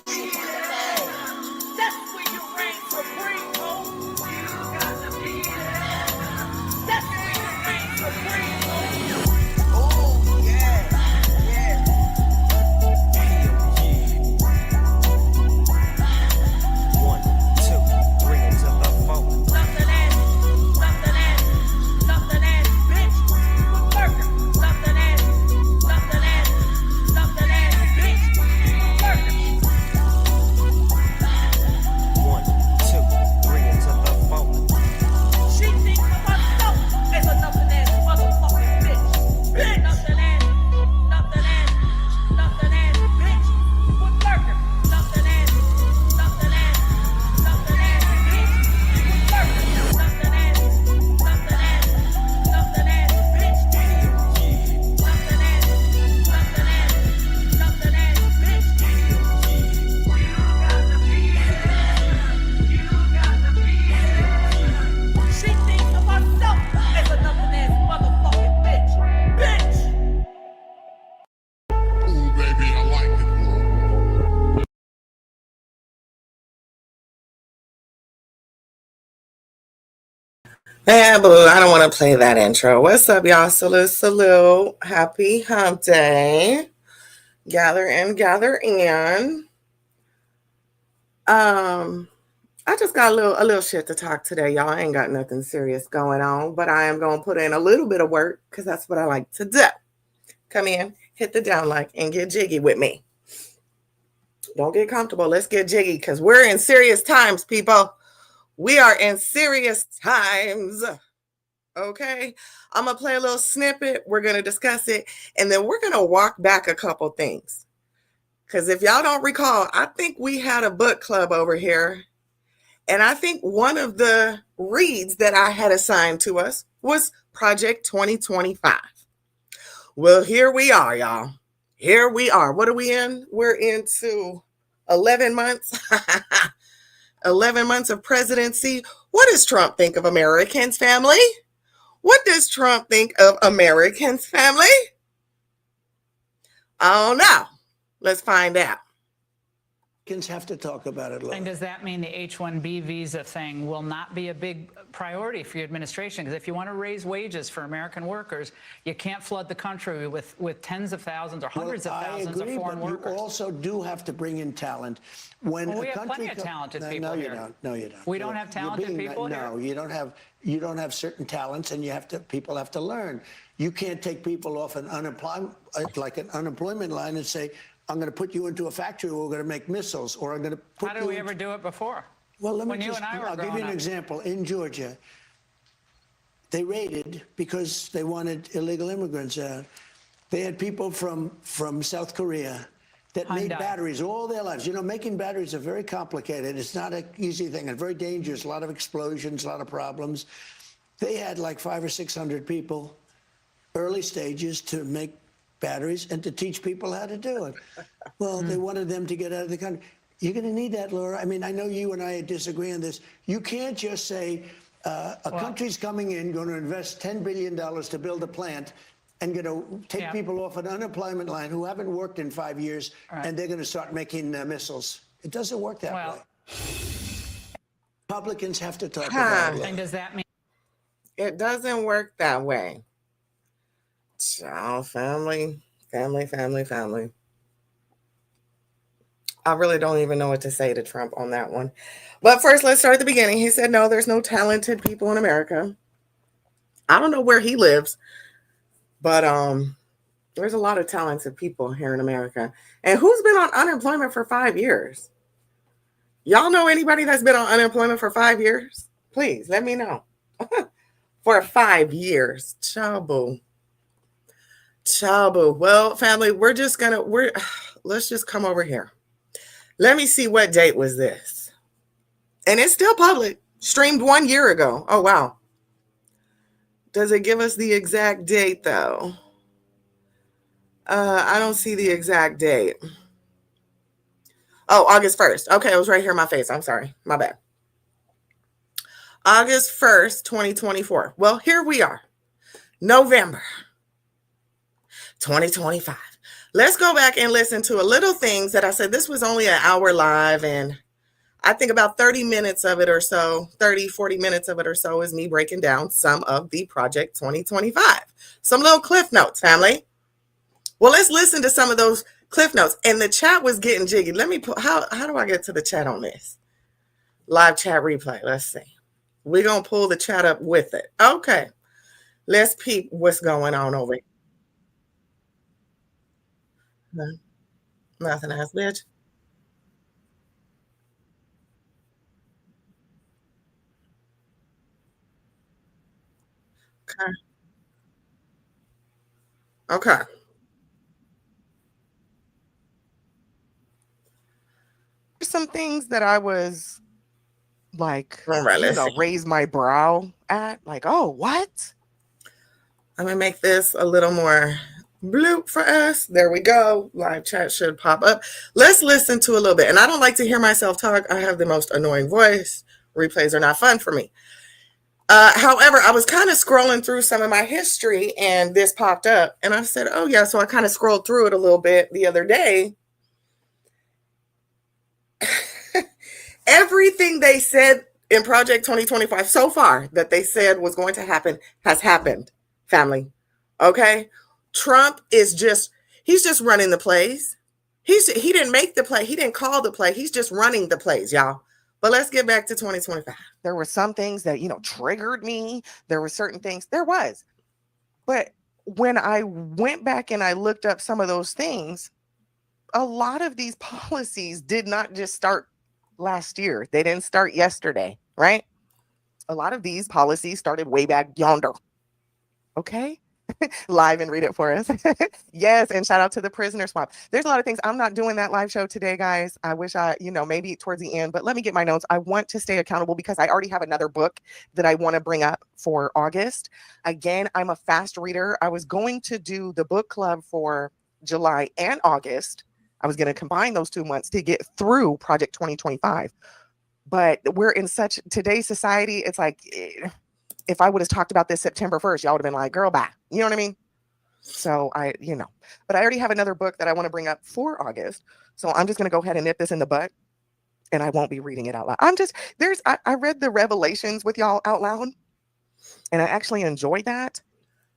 That's where you reign supreme, ho. You got to be there. That's where you reign supreme, ho. Oh, yeah. Yeah. One, two, bring it to the phone. Something ass, bitch. With burger. Something ass, bitch. With burger. One, two, bring it to the phone. She thinks of herself as a nothing ass motherfucking bitch. Bitch. Nothing ass, bitch. With burger. Nothing ass, bitch. With burger. Nothing ass, bitch. Nothing ass, bitch. She thinks of herself as a nothing ass motherfucking bitch. Bitch. Ooh, baby, I like it, bro. Yeah, boo, I don't want to play that intro. What's up, y'all? Salute. Happy hump day. Gather in. I just got a little shit to talk today, y'all. I ain't got nothing serious going on, but I am gonna put in a little bit of work because that's what I like to do. Come in, hit the down like, and get jiggy with me. Don't get comfortable. Let's get jiggy because we're in serious times, people. We are in serious times. Okay, I'm gonna play a little snippet. We're gonna discuss it, and then we're gonna walk back a couple things. Because if y'all don't recall, I think we had a book club over here, and I think one of the reads that I had assigned to us was Project 2025. Well, here we are, y'all. Here we are. What are we in? We're into 11 months. 11 months of presidency. What does Trump think of Americans, family? What does Trump think of Americans, family? I don't know. Let's find out. Have to talk about it, Laura. And does that mean the H-1B visa thing will not be a big priority for your administration? Because if you want to raise wages for American workers, you can't flood the country with tens of thousands or hundreds of thousands of foreign workers. You also do have to bring in talent. When we have plenty of talented people here. No, you don't. We don't have talented people here? No, you don't have certain talents, and people have to learn. You can't take people off an unemployment line and say, I'm going to put you into a factory where we're going to make missiles, or I'm going to put How did we ever do it before? Well, I'll give you an example. In Georgia, they raided because they wanted illegal immigrants out. They had people from South Korea that made batteries all their lives. You know, making batteries are very complicated. It's not an easy thing. It's very dangerous. A lot of explosions, a lot of problems. They had like 500 or 600 people, early stages, to make batteries and to teach people how to do it. Well, they wanted them to get out of the country. You're going to need that, Laura. I mean, I know you and I disagree on this. You can't just say a country's coming in, going to invest $10 billion to build a plant, and going to take people off an unemployment line who haven't worked in 5 years, and they're going to start making missiles. It doesn't work that way. Republicans have to talk about it. And does that mean? It doesn't work that way. Child, family. I really don't even know what to say to Trump on that one. But first, let's start at the beginning. He said, no, there's no talented people in America. I don't know where he lives, but there's a lot of talented people here in America. And who's been on unemployment for 5 years? Y'all know anybody that's been on unemployment for 5 years? Please, let me know. For 5 years. Chabu. Well, family, let's just come over here. Let me see what date was this. And it's still public. Streamed 1 year ago. Oh, wow. Does it give us the exact date, though? I don't see the exact date. Oh, August 1st. Okay, it was right here in my face. I'm sorry. My bad. August 1st, 2024. Well, here we are. November 2025. Let's go back and listen to a little things that I said. This was only an hour live, and I think about 30 minutes of it or so, 30, 40 minutes of it or so is me breaking down some of the Project 2025. Some little cliff notes, family. Well, let's listen to some of those cliff notes. And the chat was getting jiggy. Let me put, how do I get to the chat on this? Live chat replay. Let's see. We're going to pull the chat up with it. Okay. Let's peep what's going on over here. Nothing else, bitch. Okay. Okay. Some things that I was like, all right, let's raise my brow at. Like, oh, what? I'm going to make this a little more bloop for us. There we go. Live chat should pop up. Let's listen to a little bit. And I don't like to hear myself talk. I have the most annoying voice. Replays are not fun for me. However, I was kind of scrolling through some of my history and this popped up. And I said, oh, yeah. So I kind of scrolled through it a little bit the other day. Everything they said in Project 2025 so far that they said was going to happen has happened, family. Okay? Trump is he's just running the plays. He didn't make the play. He didn't call the play. He's just running the plays, y'all. But let's get back to 2025. There were some things that, triggered me. There were certain things. There was. But when I went back and I looked up some of those things, a lot of these policies did not just start last year. They didn't start yesterday, right? A lot of these policies started way back yonder. Okay? Live and read it for us. Yes, and shout out to the prisoner swap. There's a lot of things. I'm not doing that live show today, guys. I wish maybe towards the end, but let me get my notes. I want to stay accountable because I already have another book that I want to bring up for August. Again, I'm a fast reader. I was going to do the book club for July and August. I was going to combine those 2 months to get through Project 2025. But we're in such today's society. It's like, if I would have talked about this September 1st, y'all would have been like, girl, bye. You know what I mean? So but I already have another book that I want to bring up for August. So I'm just going to go ahead and nip this in the butt and I won't be reading it out loud. I read the Revelations with y'all out loud and I actually enjoyed that.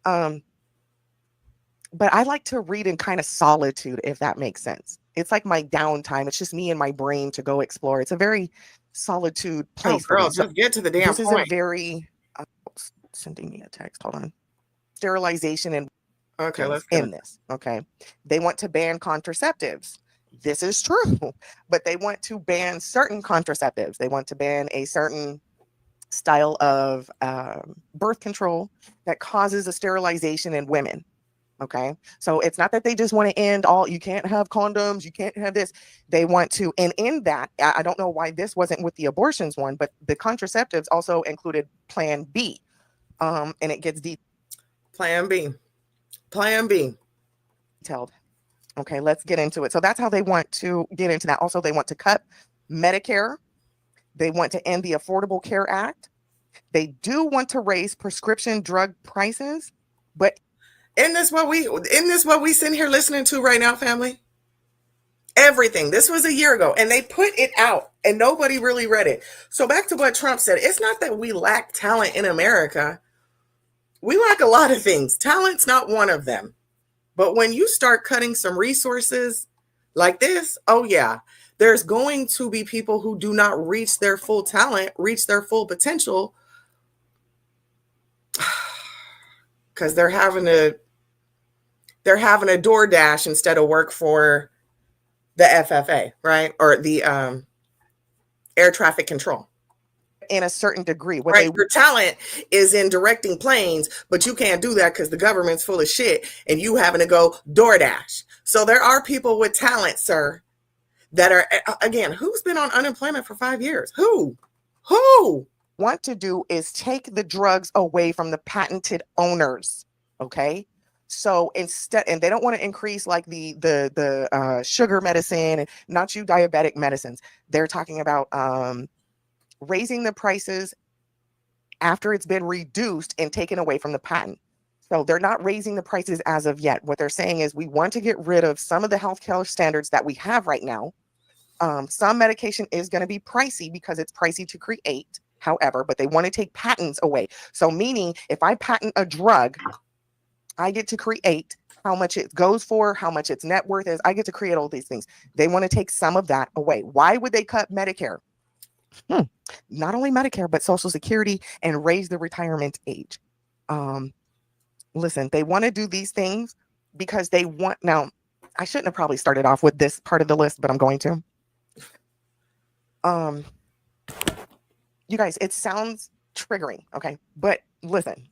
But I like to read in kind of solitude, if that makes sense. It's like my downtime. It's just me and my brain to go explore. It's a very solitude place. Oh, girl, just get to the damn point. This is a very sending me a text. Hold on. Sterilization and okay, let's in this. Okay. They want to ban contraceptives. This is true, but they want to ban certain contraceptives. They want to ban a certain style of birth control that causes a sterilization in women. Okay. So it's not that they just want to end all, you can't have condoms, you can't have this. They want to, and in that, I don't know why this wasn't with the abortions one, but the contraceptives also included Plan B. And it gets deep. Plan B. Detailed. Okay, let's get into it. So that's how they want to get into that. Also, they want to cut Medicare. They want to end the Affordable Care Act. They do want to raise prescription drug prices, but isn't this what we sitting here listening to right now, family? Everything. This was a year ago, and they put it out, and nobody really read it. So back to what Trump said. It's not that we lack talent in America. We lack a lot of things. Talent's not one of them. But when you start cutting some resources like this, oh yeah, there's going to be people who do not reach their full talent, reach their full potential, because they're having a DoorDash instead of work for the FFA, right? Or the air traffic control. In a certain degree. Your talent is in directing planes, but you can't do that because the government's full of shit and you having to go DoorDash. So there are people with talent, sir, that are, again, who's been on unemployment for 5 years? Who? Want to do is take the drugs away from the patented owners. Okay. So instead, and they don't want to increase like the sugar medicine, not you diabetic medicines. They're talking about raising the prices after it's been reduced and taken away from the patent. So they're not raising the prices as of yet. What they're saying is we want to get rid of some of the healthcare standards that we have right now. Some medication is going to be pricey because it's pricey to create, however, but they want to take patents away. So meaning if I patent a drug, I get to create how much it goes for, how much its net worth is. I get to create all these things. They want to take some of that away. Why would they cut Medicare? Not only Medicare, but Social Security and raise the retirement age. Listen, they want to do these things because they want. Now, I shouldn't have probably started off with this part of the list, but I'm going to. You guys, it sounds triggering, okay? But listen,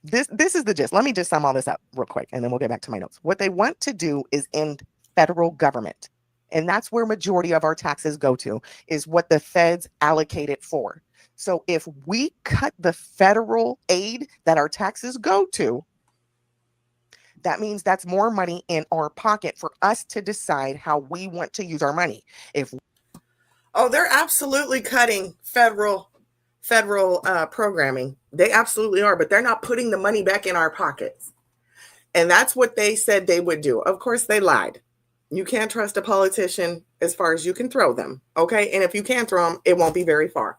this is the gist. Let me just sum all this up real quick, and then we'll get back to my notes. What they want to do is end federal government. And that's where majority of our taxes go to, is what the feds allocate it for. So if we cut the federal aid that our taxes go to, that means that's more money in our pocket for us to decide how we want to use our money. They're absolutely cutting federal programming. They absolutely are, but they're not putting the money back in our pockets. And that's what they said they would do. Of course, they lied. You can't trust a politician as far as you can throw them, okay? And if you can throw them, it won't be very far.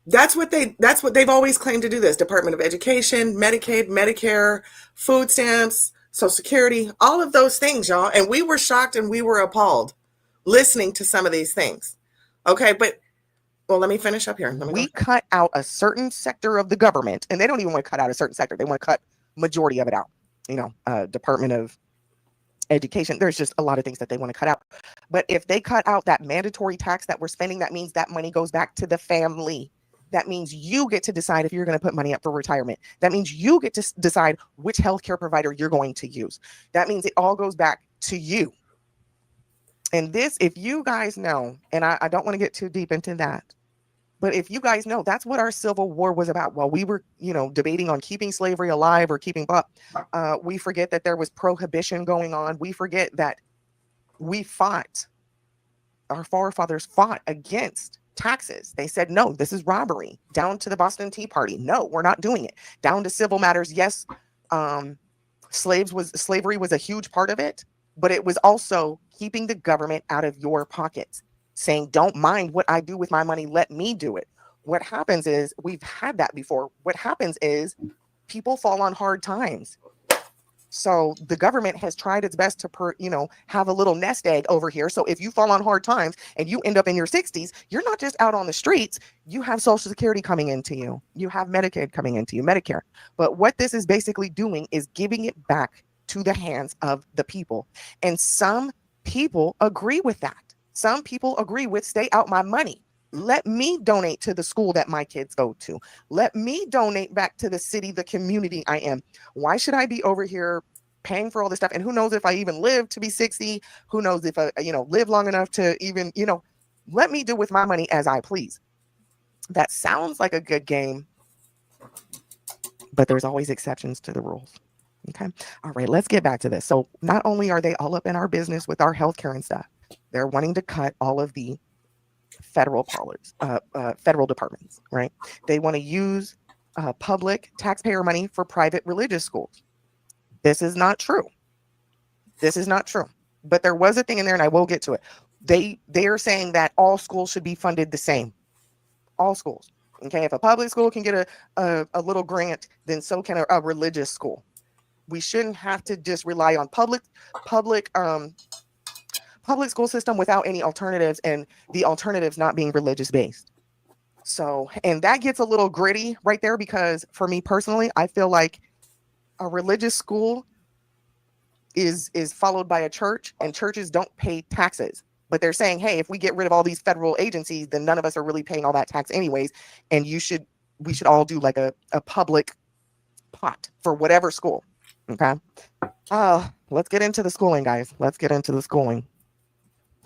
That's what they've always claimed to do this. Department of Education, Medicaid, Medicare, food stamps, Social Security, all of those things, y'all. And we were shocked and we were appalled listening to some of these things. Okay, but well, let me finish up here. We cut out a certain sector of the government, and they don't even want to cut out a certain sector. They want to cut majority of it out. Department of Education. There's just a lot of things that they want to cut out. But if they cut out that mandatory tax that we're spending, that means that money goes back to the family. That means you get to decide if you're going to put money up for retirement. That means you get to decide which healthcare provider you're going to use. That means it all goes back to you. And this, if you guys know, and I don't want to get too deep into that, but if you guys know, that's what our Civil War was about. While we were, debating on keeping slavery alive or keeping up, we forget that there was prohibition going on. We forget that our forefathers fought against taxes. They said, no, this is robbery. Down to the Boston Tea Party. No, we're not doing it. Down to civil matters. Yes, slavery was a huge part of it, but it was also keeping the government out of your pockets, saying, don't mind what I do with my money. Let me do it. What happens is, we've had that before. What happens is people fall on hard times. So the government has tried its best to, have a little nest egg over here. So if you fall on hard times and you end up in your 60s, you're not just out on the streets. You have Social Security coming into you. You have Medicaid coming into you, Medicare. But what this is basically doing is giving it back to the hands of the people. And some people agree with that. Some people agree with stay out my money. Let me donate to the school that my kids go to. Let me donate back to the city, the community I am. Why should I be over here paying for all this stuff? And who knows if I even live to be 60? Who knows if I, live long enough to even, let me do with my money as I please. That sounds like a good game, but there's always exceptions to the rules. Okay. All right, let's get back to this. So not only are they all up in our business with our healthcare and stuff, they're wanting to cut all of the federal departments, right? They want to use public taxpayer money for private religious schools. This is not true. This is not true. But there was a thing in there, and I will get to it. They are saying that all schools should be funded the same. All schools. Okay, if a public school can get a little grant, then so can a religious school. We shouldn't have to just rely on public school system without any alternatives, and the alternatives not being religious based. So, and that gets a little gritty right there, because for me personally, I feel like a religious school is followed by a church, and churches don't pay taxes. But they're saying, hey, if we get rid of all these federal agencies, then none of us are really paying all that tax anyways. And we should all do like a public pot for whatever school. Okay. Let's get into the schooling, guys. Let's get into the schooling.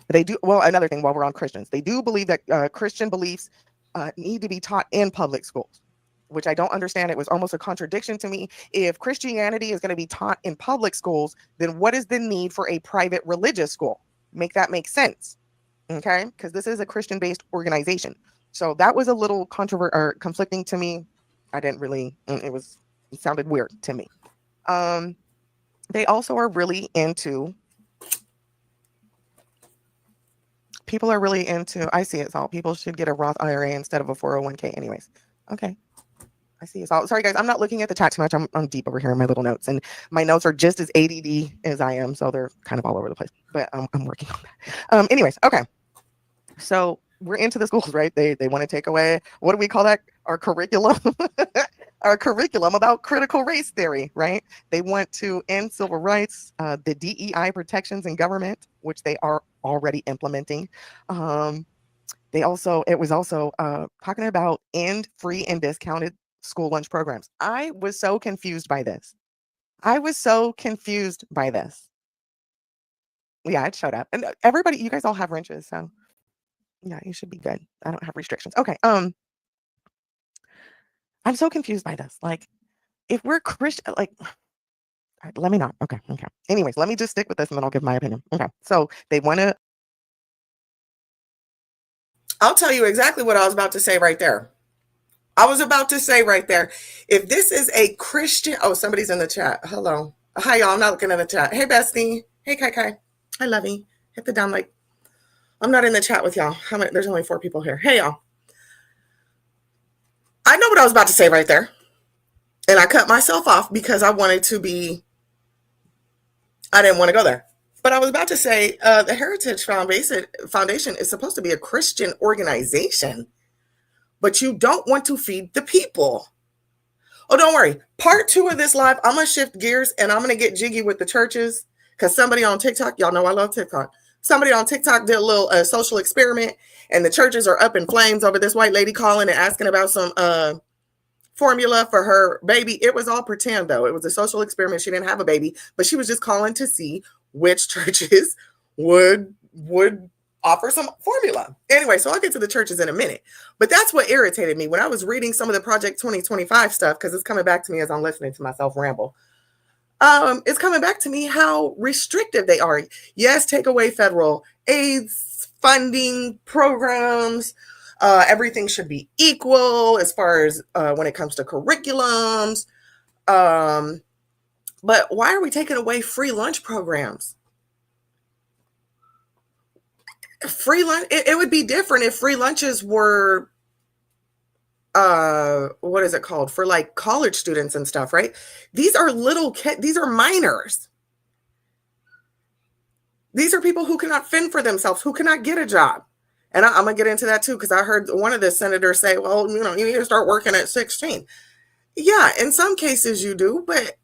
They do, well, another thing while we're on Christians, they do believe that Christian beliefs need to be taught in public schools, which I don't understand. It was almost a contradiction to me. If Christianity is going to be taught in public schools, then what is the need for a private religious school? Make that make sense. Okay. Because this is a Christian-based organization. So that was a little conflicting to me. I didn't really, it was It sounded weird to me. They also are really into, people are really into, I see it's all, people should get a Roth IRA instead of a 401k anyways. Okay. I see it's all. Sorry guys, I'm not looking at the chat too much. I'm deep over here in my little notes, and my notes are just as ADD as I am, so they're kind of all over the place. But I'm working on that. Anyways, okay. So we're into the schools, right? They want to take away, what do we call that? Our curriculum. Our curriculum about critical race theory, right? They want to end civil rights, the DEI protections in government, which they are already implementing. It was also talking about end free and discounted school lunch programs. I was so confused by this. Yeah, it showed up. And everybody, you guys all have wrenches, so yeah, you should be good. I don't have restrictions. Okay. I'm so confused by this. Like, if we're Christian, like, let me not. Okay. Anyways, let me just stick with this and then I'll give my opinion. Okay. So they want to. I'll tell you exactly what I was about to say right there. If this is a Christian, oh, somebody's in the chat. Hello. Hi, y'all. I'm not looking at the chat. Hey, Bestie. Hey, Kai Kai. Hi, Lovey. Hit the down like. I'm not in the chat with y'all. How many? There's only 4 people here. Hey, y'all. I know what I was about to say right there. And I cut myself off because I didn't want to go there. But I was about to say the Heritage Foundation is supposed to be a Christian organization, but you don't want to feed the people. Oh, don't worry. Part 2 of this live, I'm going to shift gears and I'm going to get jiggy with the churches because somebody on TikTok, y'all know I love TikTok. Somebody on TikTok did a little social experiment and the churches are up in flames over this white lady calling and asking about some formula for her baby. It was all pretend though. It was a social experiment. She didn't have a baby, but she was just calling to see which churches would offer some formula. Anyway, so I'll get to the churches in a minute. But that's what irritated me when I was reading some of the Project 2025 stuff, because it's coming back to me as I'm listening to myself ramble. It's coming back to me how restrictive they are. Yes, take away federal AIDS funding programs. Everything should be equal as far as when it comes to curriculums. But why are we taking away free lunch programs? Free lunch, it would be different if free lunches were what is it called, for like college students and stuff, right? These are little kids, these are minors. These are people who cannot fend for themselves, who cannot get a job. And I'm gonna get into that too, because I heard one of the senators say, well, you need to start working at 16. Yeah, in some cases you do, but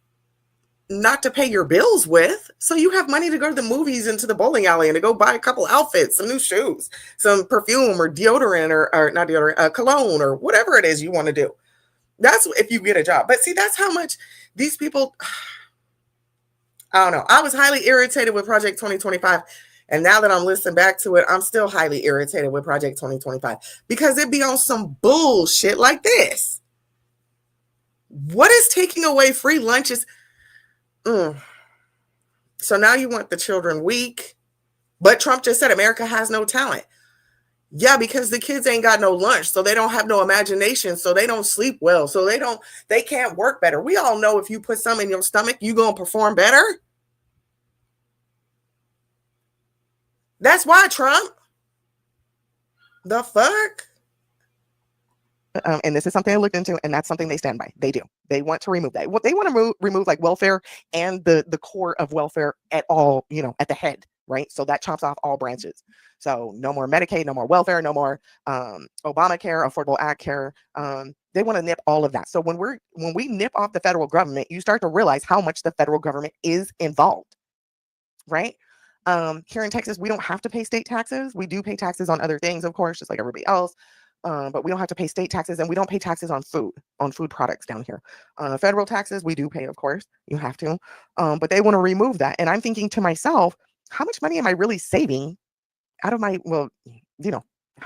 not to pay your bills with. So you have money to go to the movies and to the bowling alley and to go buy a couple outfits, some new shoes, some perfume or deodorant or not deodorant, cologne or whatever it is you want to do. That's if you get a job. But see, that's how much these people, I don't know. I was highly irritated with Project 2025. And now that I'm listening back to it, I'm still highly irritated with Project 2025 because it be on some bullshit like this. What is taking away free lunches? So now you want the children weak, but Trump just said America has no talent. Yeah, because the kids ain't got no lunch, so they don't have no imagination, so they don't sleep well, so they can't work better. We all know if you put some in your stomach, you gonna perform better. That's why, Trump. The fuck? And this is something I looked into, and that's something they stand by. They do. They want to remove that. What they want to remove, like welfare and the core of welfare at all, at the head, right? So that chops off all branches. So no more Medicaid, no more welfare, no more Obamacare, Affordable Act Care. They want to nip all of that. So when we nip off the federal government, you start to realize how much the federal government is involved, right? Here in Texas, we don't have to pay state taxes. We do pay taxes on other things, of course, just like everybody else. But we don't have to pay state taxes, and we don't pay taxes on food products down here. Federal taxes, we do pay, of course. You have to. But they want to remove that. And I'm thinking to myself, how much money am I really saving out of how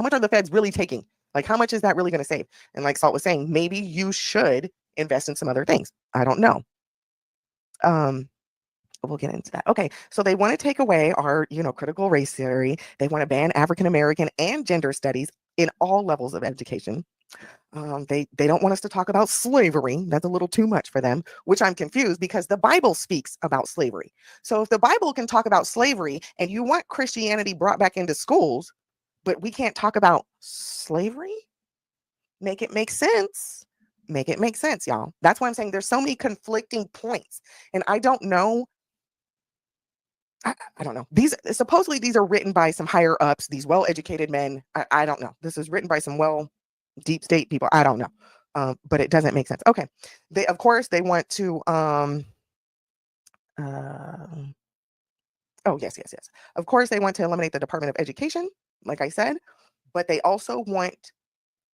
much are the feds really taking? Like, how much is that really going to save? And like Salt was saying, maybe you should invest in some other things. I don't know. We'll get into that. Okay, so they want to take away our, critical race theory. They want to ban African American and gender studies in all levels of education. They don't want us to talk about slavery. That's a little too much for them, which I'm confused because the Bible speaks about slavery. So if the Bible can talk about slavery and you want Christianity brought back into schools, but we can't talk about slavery, make it make sense. Make it make sense, y'all. That's why I'm saying there's so many conflicting points. And I don't know. I don't know. These supposedly these are written by some higher ups, these well-educated men. I don't know. This is written by some deep state people. I don't know. But it doesn't make sense. Okay. They of course they want to uh, oh yes. Of course they want to eliminate the Department of Education, like I said, but they also want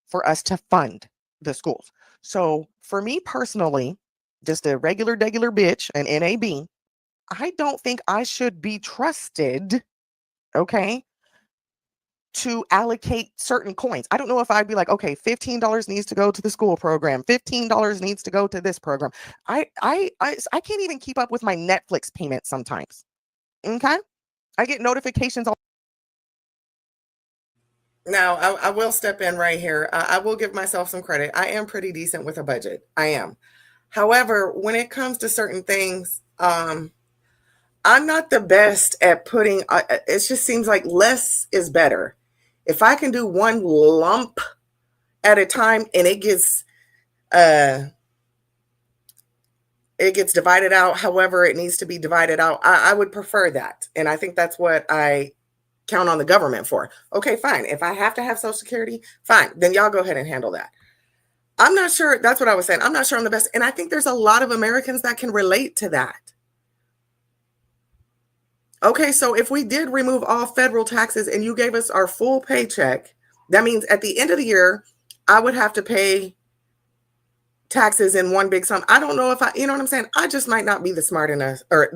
for us to fund the schools. So for me personally, just a regular bitch, an N.A.B., I don't think I should be trusted, okay, to allocate certain coins. I don't know if I'd be like, okay, $15 needs to go to the school program, $15 needs to go to this program. I can't even keep up with my Netflix payment sometimes. Okay, I get notifications. Now, I will step in right here. I will give myself some credit. I am pretty decent with a budget. I am. However, when it comes to certain things, I'm not the best at putting, it just seems like less is better. If I can do one lump at a time and uh, it gets divided out however it needs to be divided out, I would prefer that. And I think that's what I count on the government for. Okay, fine. If I have to have Social Security, fine. Then y'all go ahead and handle that. I'm not sure. That's what I was saying. I'm not sure I'm the best. And I think there's a lot of Americans that can relate to that. Okay, so if we did remove all federal taxes and you gave us our full paycheck, that means at the end of the year, I would have to pay taxes in one big sum. I don't know if you know what I'm saying? I just might not be the smart enough or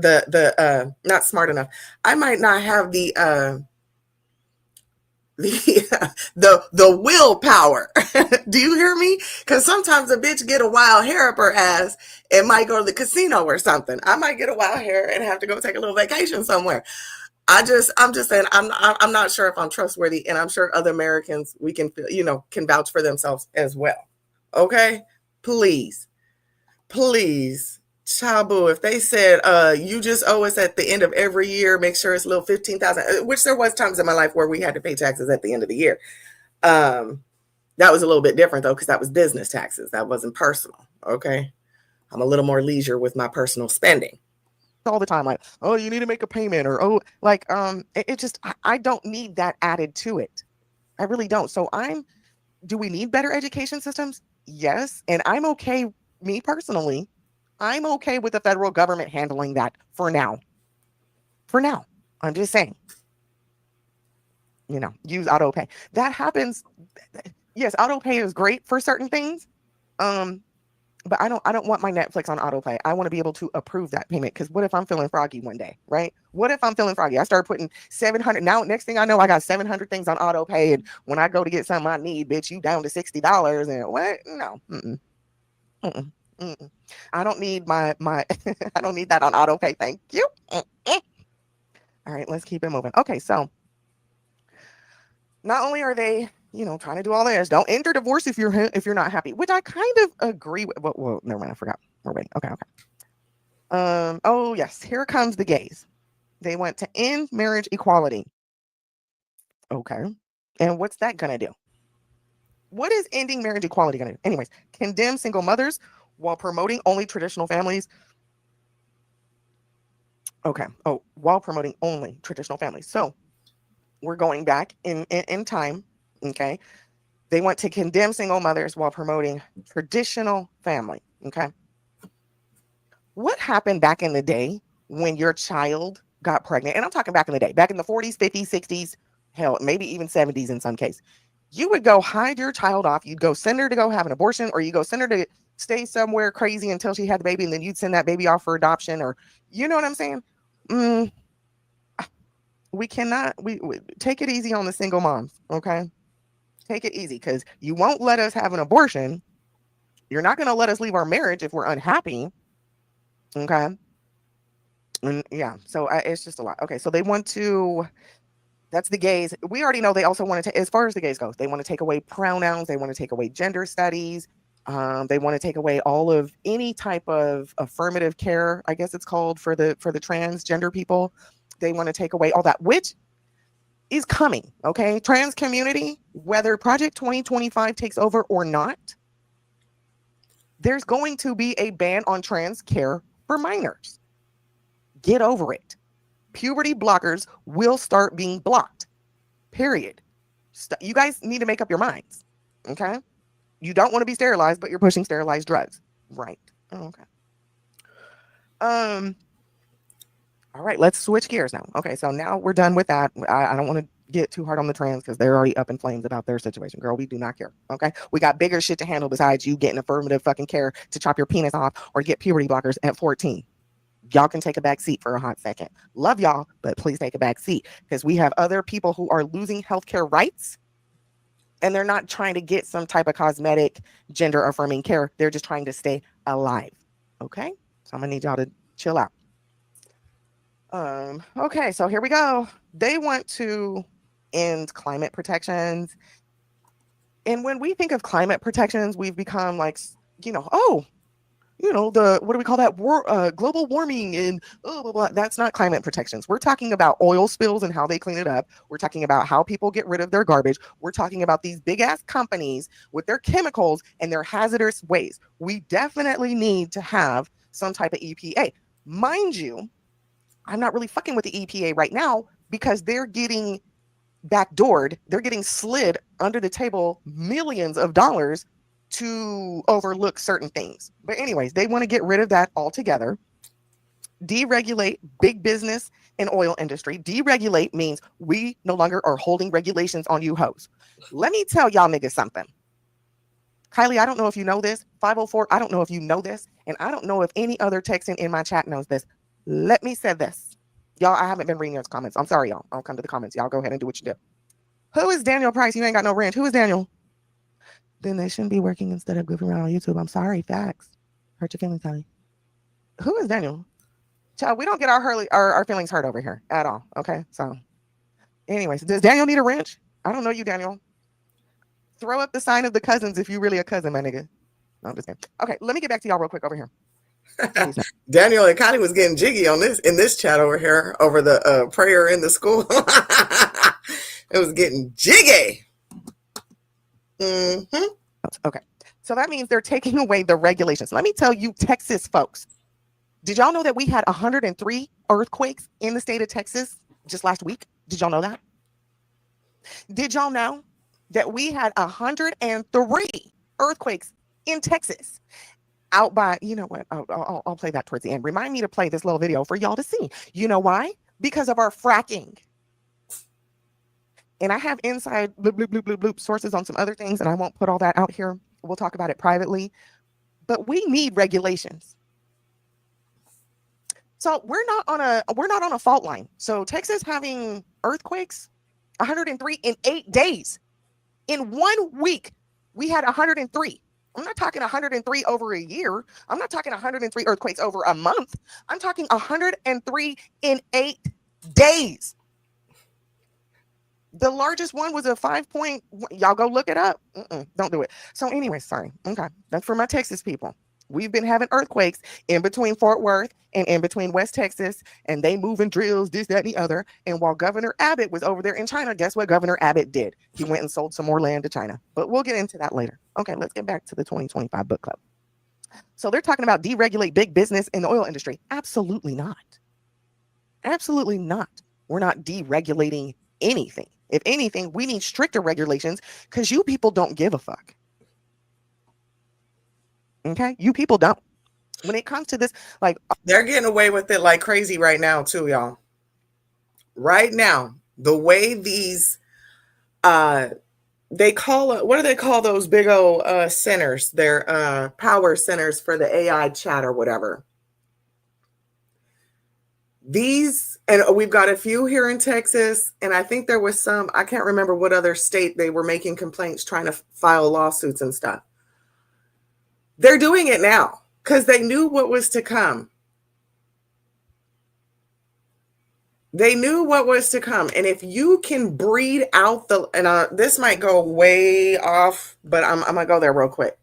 not smart enough. I might not have the the willpower. Do you hear me? Because sometimes a bitch get a wild hair up her ass and might go to the casino or something. I might get a wild hair and have to go take a little vacation somewhere. I'm just saying I'm not sure if I'm trustworthy, and I'm sure other Americans we can can vouch for themselves as well. Okay, please, Chabu, if they said you just owe us at the end of every year, make sure it's a little 15,000, which there was times in my life where we had to pay taxes at the end of the year. That was a little bit different though, because that was business taxes. That wasn't personal. Okay, I'm a little more leisure with my personal spending all the time, like, oh, you need to make a payment, or oh, like it just I don't need that added to it. I really don't. So do we need better education systems? Yes. And I'm okay, me personally, I'm okay with the federal government handling that for now. For now. I'm just saying, use auto pay. That happens. Yes, auto pay is great for certain things. But I don't want my Netflix on autopay. I want to be able to approve that payment, because what if I'm feeling froggy one day, right? What if I'm feeling froggy? I start putting 700. Now, next thing I know, I got 700 things on autopay, and when I go to get something I need, bitch, you down to $60, and what? No, I don't need my I don't need that on autopay. Thank you. All right, let's keep it moving. Okay, so not only are they trying to do all this, don't enter divorce if you're not happy, which I kind of agree with. Well, never mind, I forgot. We're waiting. Okay. Oh yes, here comes the gays. They want to end marriage equality. Okay. And what's that gonna do? What is ending marriage equality gonna do? Anyways, condemn single mothers while promoting only traditional families. Okay. Oh, while promoting only traditional families. So we're going back in time. Okay. They want to condemn single mothers while promoting traditional family. Okay. What happened back in the day when your child got pregnant? And I'm talking back in the day, back in the 40s, 50s, 60s, hell, maybe even 70s in some case. You would go hide your child off. You'd go send her to go have an abortion, or you go send her to stay somewhere crazy until she had the baby, and then you'd send that baby off for adoption, or you know what I'm saying? We cannot, we take it easy on the single moms. Okay. Take it easy, because you won't let us have an abortion. You're not going to let us leave our marriage if we're unhappy. Okay. And yeah, so it's just a lot. Okay, so they want to That's the gays. We already know they also want to, as far as the gays goes, they want to take away pronouns. They want to take away gender studies. They want to take away all of any type of affirmative care, I guess it's called, for the transgender people. They want to take away all that, which is coming. Okay, trans community, whether Project 2025 takes over or not, there's going to be a ban on trans care for minors. Get over it. Puberty blockers will start being blocked. Period. You guys need to make up your minds. Okay? You don't want to be sterilized, but you're pushing sterilized drugs. Right. Okay. All right, let's switch gears now. Okay, so now we're done with that. I don't want to get too hard on the trans because they're already up in flames about their situation. Girl, we do not care. Okay? We got bigger shit to handle besides you getting affirmative fucking care to chop your penis off or get puberty blockers at 14. Y'all can take a back seat for a hot second. Love y'all, but please take a back seat because we have other people who are losing healthcare rights and they're not trying to get some type of cosmetic gender affirming care. They're just trying to stay alive. Okay? So I'm gonna need y'all to chill out. Okay, so here we go. They want to end climate protections. And when we think of climate protections, we've become like, the, what do we call that? Global warming and blah, blah, blah. That's not climate protections. We're talking about oil spills and how they clean it up. We're talking about how people get rid of their garbage. We're talking about these big ass companies with their chemicals and their hazardous waste. We definitely need to have some type of EPA. Mind you, I'm not really fucking with the EPA right now because they're getting backdoored. They're getting slid under the table millions of dollars to overlook certain things. But anyways, they want to get rid of that altogether. Deregulate big business and oil industry. Deregulate means we no longer are holding regulations on you hoes. Let me tell y'all niggas something. Kylie, I don't know if you know this. 504, I don't know if you know this. And I don't know if any other texting in my chat knows this. Let me say this. Y'all, I haven't been reading those comments. I'm sorry, y'all. I'll come to the comments. Y'all go ahead and do what you do. Who is Daniel Price? You ain't got no ranch. Who is Daniel? Then they shouldn't be working instead of goofing around on YouTube. I'm sorry. Facts. Hurt your feelings, Kylie. Who is Daniel? Child, we don't get our feelings hurt over here at all. Okay. So, anyways, does Daniel need a ranch? I don't know you, Daniel. Throw up the sign of the cousins if you really a cousin, my nigga. No, I'm just kidding. Okay, let me get back to y'all real quick over here. Daniel and Kylie was getting jiggy on this in this chat over here over the prayer in the school. It was getting jiggy. Mm-hmm. Okay, so that means they're taking away the regulations. Let me tell you, Texas folks, did y'all know that we had 103 earthquakes in the state of Texas just last week? Did y'all know that? Did y'all know that we had 103 earthquakes in Texas? Out by, you know what? I'll play that towards the end. Remind me to play this little video for y'all to see. You know why? Because of our fracking. And I have inside bloop sources on some other things, and I won't put all that out here. We'll talk about it privately. But we need regulations. So we're not on a fault line. So Texas having earthquakes, 103 in 8 days. In 1 week, we had 103. I'm not talking 103 over a year. I'm not talking 103 earthquakes over a month. I'm talking 103 in 8 days. The largest one was a 5 point. Y'all go look it up. Don't do it. So anyway, sorry. Okay. That's for my Texas people. We've been having earthquakes in between Fort Worth and in between West Texas, and they moving drills, this, that, and the other. And while Governor Abbott was over there in China, guess what Governor Abbott did? He went and sold some more land to China. But we'll get into that later. Okay, let's get back to the 2025 book club. So they're talking about deregulate big business in the oil industry. Absolutely not. Absolutely not. We're not deregulating anything. If anything, we need stricter regulations because you people don't give a fuck. Okay? You people don't. When it comes to this, like, they're getting away with it like crazy right now too, y'all. Right now, the way these they call it, what do they call those big old centers? They're power centers for the AI chat or whatever. These, and we've got a few here in Texas, and I think there was some, I can't remember what other state they were making complaints, trying to file lawsuits and stuff. They're doing it now because they knew what was to come. They knew what was to come. And if you can breed out this might go way off, but I'm going to go there real quick.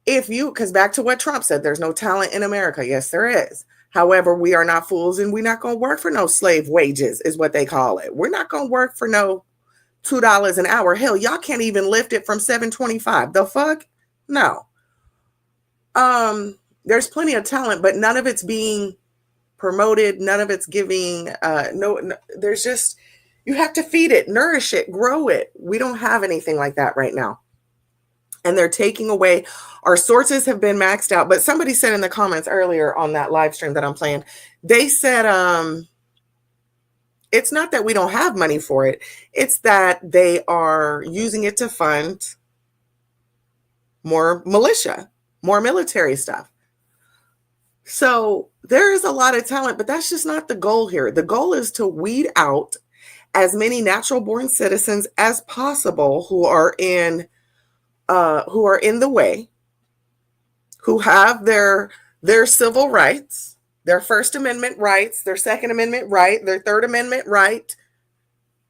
Because back to what Trump said, there's no talent in America. Yes, there is. However, we are not fools, and we're not going to work for no slave wages, is what they call it. We're not going to work for no $2 an hour. Hell, y'all can't even lift it from $7.25. The fuck? No. There's plenty of talent, but none of it's being promoted. None of it's giving. No, there's just, you have to feed it, nourish it, grow it. We don't have anything like that right now. And they're taking away, our sources have been maxed out. But somebody said in the comments earlier on that live stream that I'm playing, they said, it's not that we don't have money for it. It's that they are using it to fund more militia, more military stuff. So there is a lot of talent, but that's just not the goal here. The goal is to weed out as many natural born citizens as possible who are in the way, who have their civil rights, their First Amendment rights, their Second Amendment right, their Third Amendment right,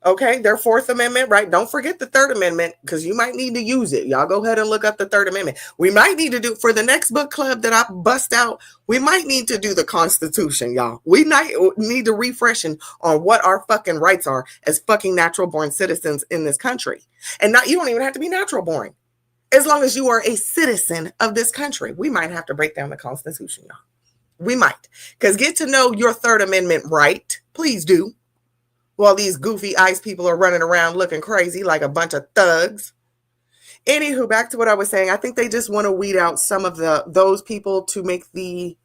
okay, their Fourth Amendment right. Don't forget the Third Amendment, because you might need to use it. Y'all go ahead and look up the Third Amendment. We might need to do, for the next book club that I bust out, we might need to do the Constitution, y'all. We might need to refreshing on what our fucking rights are as fucking natural born citizens in this country. And you don't even have to be natural born. As long as you are a citizen of this country, we might have to break down the Constitution, y'all. We might. Because get to know your Third Amendment right. Please do. While these goofy ICE people are running around looking crazy like a bunch of thugs. Anywho, back to what I was saying. I think they just want to weed out some of those people to make the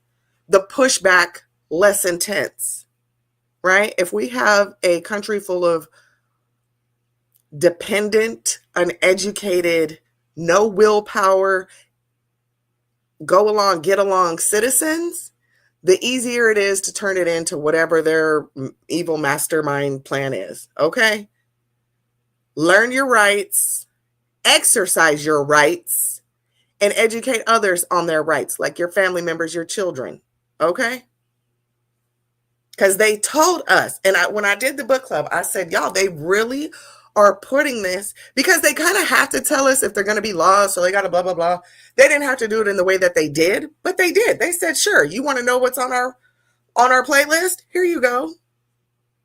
pushback less intense. Right? If we have a country full of dependent, uneducated, no willpower, go along, get along citizens, the easier it is to turn it into whatever their evil mastermind plan is. Okay? Learn your rights, exercise your rights, and educate others on their rights, like your family members, your children. Okay? Because they told us, and when I did the book club, I said, y'all, they really are putting this, because they kind of have to tell us if they're going to be laws, so they got to blah, blah, blah. They didn't have to do it in the way that they did, but they did. They said, sure, you want to know what's on our playlist? Here you go.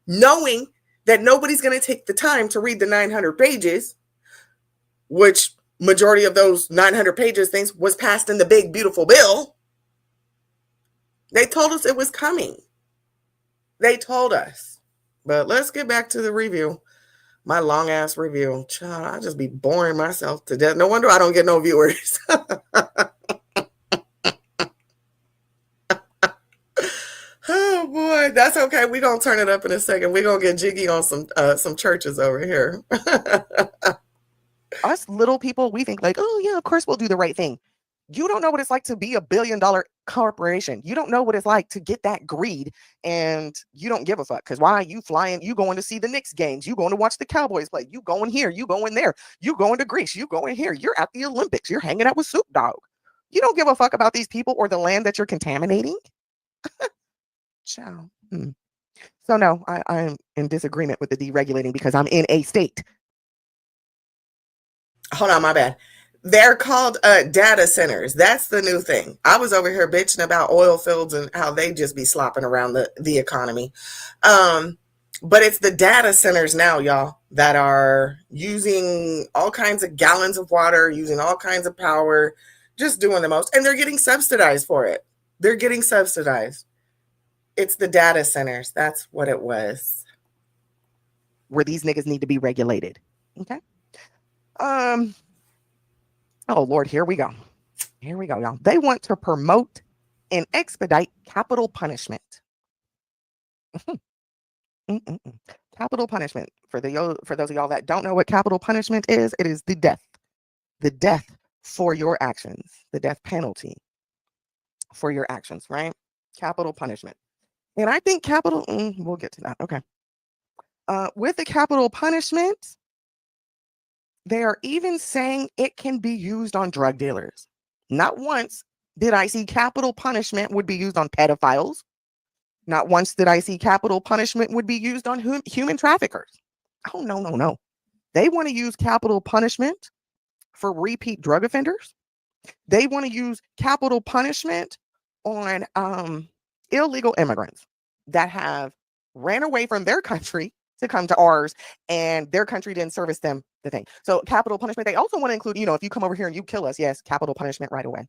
Knowing that nobody's going to take the time to read the 900 pages, which majority of those 900 pages things was passed in the big, beautiful bill. They told us it was coming. They told us. But let's get back to the review. My long ass review. Child, I just be boring myself to death. No wonder I don't get no viewers. Oh boy, that's okay. We're gonna turn it up in a second. We're gonna get jiggy on some churches over here. Us little people, we think like, oh yeah, of course we'll do the right thing. You don't know what it's like to be $1 billion corporation. You don't know what it's like to get that greed, and you don't give a fuck. Because why? You flying, you going to see the Knicks games, you going to watch the Cowboys play, you going here, you going there, you going to Greece, you going here, you're at the Olympics, you're hanging out with Snoop Dogg. You don't give a fuck about these people or the land that you're contaminating. Ciao. So no, I'm in disagreement with the deregulating because I'm in a state. Hold on, my bad. They're called data centers. That's the new thing. I was over here bitching about oil fields and how they just be slopping around the economy. But it's the data centers now, y'all, that are using all kinds of gallons of water, using all kinds of power, just doing the most. And they're getting subsidized for it. They're getting subsidized. It's the data centers. That's what it was. Where these niggas need to be regulated. Okay. Oh, Lord, here we go. Here we go, y'all. They want to promote and expedite capital punishment. Capital punishment. For those of y'all that don't know what capital punishment is, it is the death. The death for your actions. The death penalty for your actions, right? Capital punishment. And I think capital, we'll get to that. Okay. With the capital punishment, they are even saying it can be used on drug dealers. Not once did I see capital punishment would be used on pedophiles, Not once did I see capital punishment would be used on human traffickers. Oh, no, no, no. They want to use capital punishment for repeat drug offenders. They want to use capital punishment on illegal immigrants that have ran away from their country to come to ours, and their country didn't service them the thing. So capital punishment, they also want to include, if you come over here and you kill us, yes, capital punishment right away.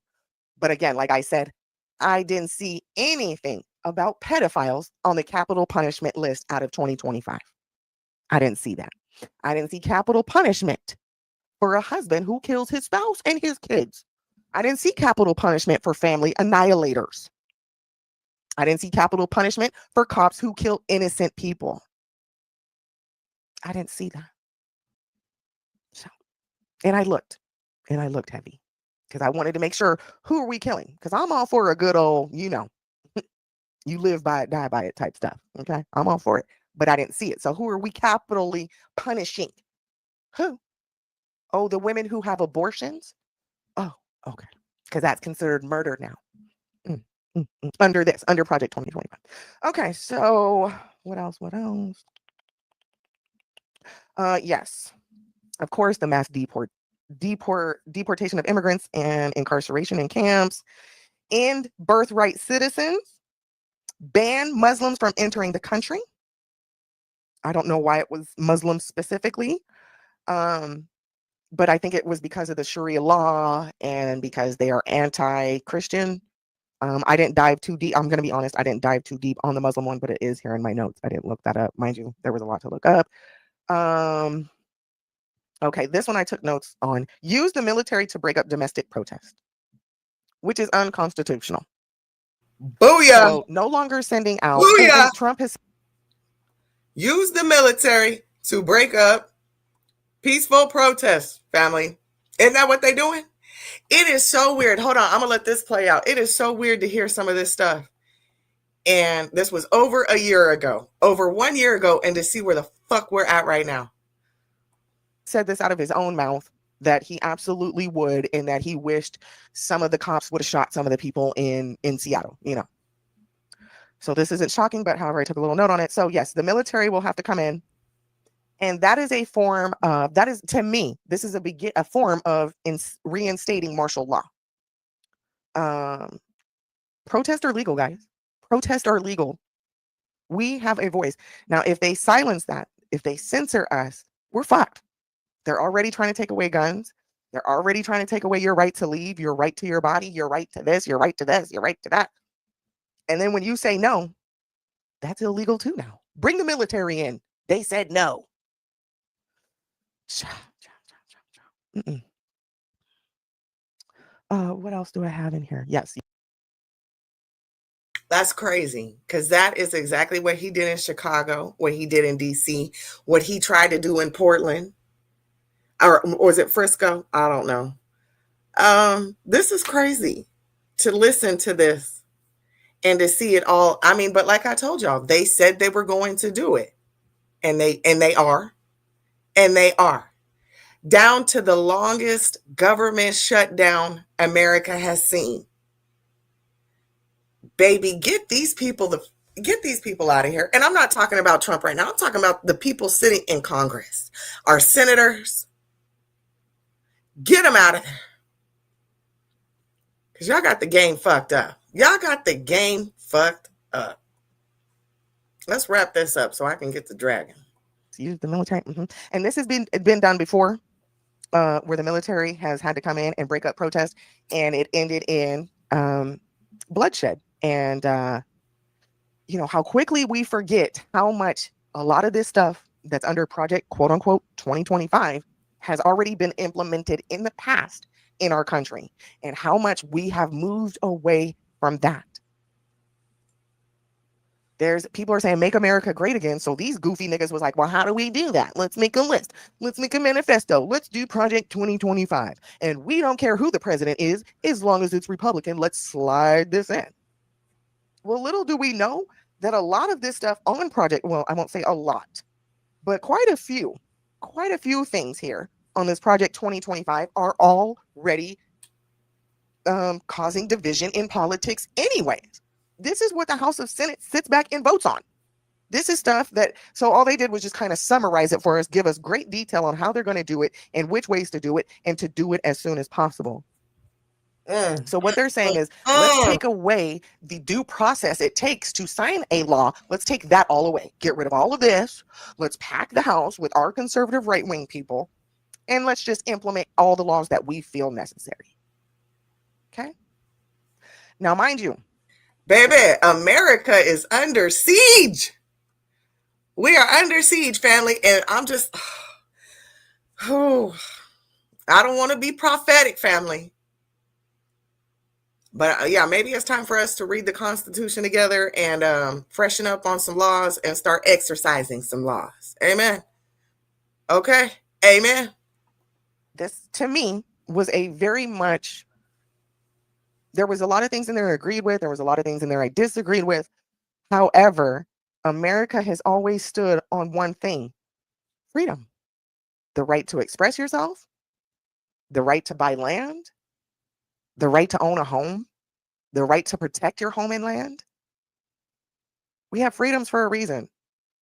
But again, like I said, I didn't see anything about pedophiles on the capital punishment list out of 2025. I didn't see that. I didn't see capital punishment for a husband who kills his spouse and his kids. I didn't see capital punishment for family annihilators. I didn't see capital punishment for cops who kill innocent people. I didn't see that. So, and I looked heavy because I wanted to make sure, who are we killing? Because I'm all for a good old, you live by it, die by it type stuff. Okay. I'm all for it, but I didn't see it. So who are we capitally punishing? Who? Oh, the women who have abortions? Oh, okay. Because that's considered murder now. Under Project 2025. Okay, so what else? Yes, of course, the mass deportation of immigrants and incarceration in camps, end birthright citizens, ban Muslims from entering the country. I don't know why it was Muslims specifically, but I think it was because of the Sharia law and because they are anti-Christian. I didn't dive too deep. I'm going to be honest. I didn't dive too deep on the Muslim one, but it is here in my notes. I didn't look that up. Mind you, there was a lot to look up. Okay, this one I took notes on. Use the military to break up domestic protest, which is unconstitutional. Booyah. So no longer sending out. Booyah. Trump has used the military to break up peaceful protests, family. Isn't that what they're doing? It is so weird. Hold on. I'm going to let this play out. It is so weird to hear some of this stuff. And this was over 1 year ago, over 1 year ago, and to see where the fuck we're at right now. Said this out of his own mouth that he absolutely would, and that he wished some of the cops would have shot some of the people in Seattle, So this isn't shocking, but however, I took a little note on it. So yes, the military will have to come in. And that is a form of, that is, to me, this is a form of reinstating martial law. Protests are legal, guys. Protests are legal. We have a voice. Now, if they silence that, if they censor us, we're fucked. They're already trying to take away guns. They're already trying to take away your right to leave, your right to your body, your right to this, your right to this, your right to that. And then when you say no, that's illegal too now. Bring the military in. They said no. What else do I have in here? Yes. That's crazy, because that is exactly what he did in Chicago, what he did in DC, what he tried to do in Portland. Or was it Frisco? I don't know. This is crazy to listen to this and to see it all. I mean, but like I told y'all, they said they were going to do it. And they are. And they are. Down to the longest government shutdown America has seen. Baby, get these people out of here. And I'm not talking about Trump right now. I'm talking about the people sitting in Congress, our senators. Get them out of there. Because y'all got the game fucked up. Y'all got the game fucked up. Let's wrap this up so I can get to dragon. Use the military. And this has been done before, where the military has had to come in and break up protests, and it ended in bloodshed. And how quickly we forget how much a lot of this stuff that's under Project quote unquote 2025 has already been implemented in the past in our country, and how much we have moved away from that. People are saying make America great again. So these goofy niggas was like, well, how do we do that? Let's make a list. Let's make a manifesto. Let's do Project 2025. And we don't care who the president is, as long as it's Republican. Let's slide this in. Well, little do we know that a lot of this stuff on Project, well, I won't say a lot, but quite a few things here on this Project 2025 are already causing division in politics anyways. This is what the House of Senate sits back and votes on. This is stuff that, so all they did was just kind of summarize it for us, give us great detail on how they're going to do it and which ways to do it, and to do it as soon as possible. So what they're saying is, let's take away the due process it takes to sign a law. Let's take that all away. Get rid of all of this. Let's pack the House with our conservative right-wing people, and let's just implement all the laws that we feel necessary. Okay? Now, mind you, baby, America is under siege. We are under siege, family, and I'm just, I don't want to be prophetic, family. But yeah, maybe it's time for us to read the Constitution together and freshen up on some laws and start exercising some laws. Amen. Okay. Amen. This, to me, was a very much, there was a lot of things in there I agreed with. There was a lot of things in there I disagreed with. However, America has always stood on one thing: freedom. The right to express yourself, the right to buy land, the right to own a home, the right to protect your home and land. We have freedoms for a reason.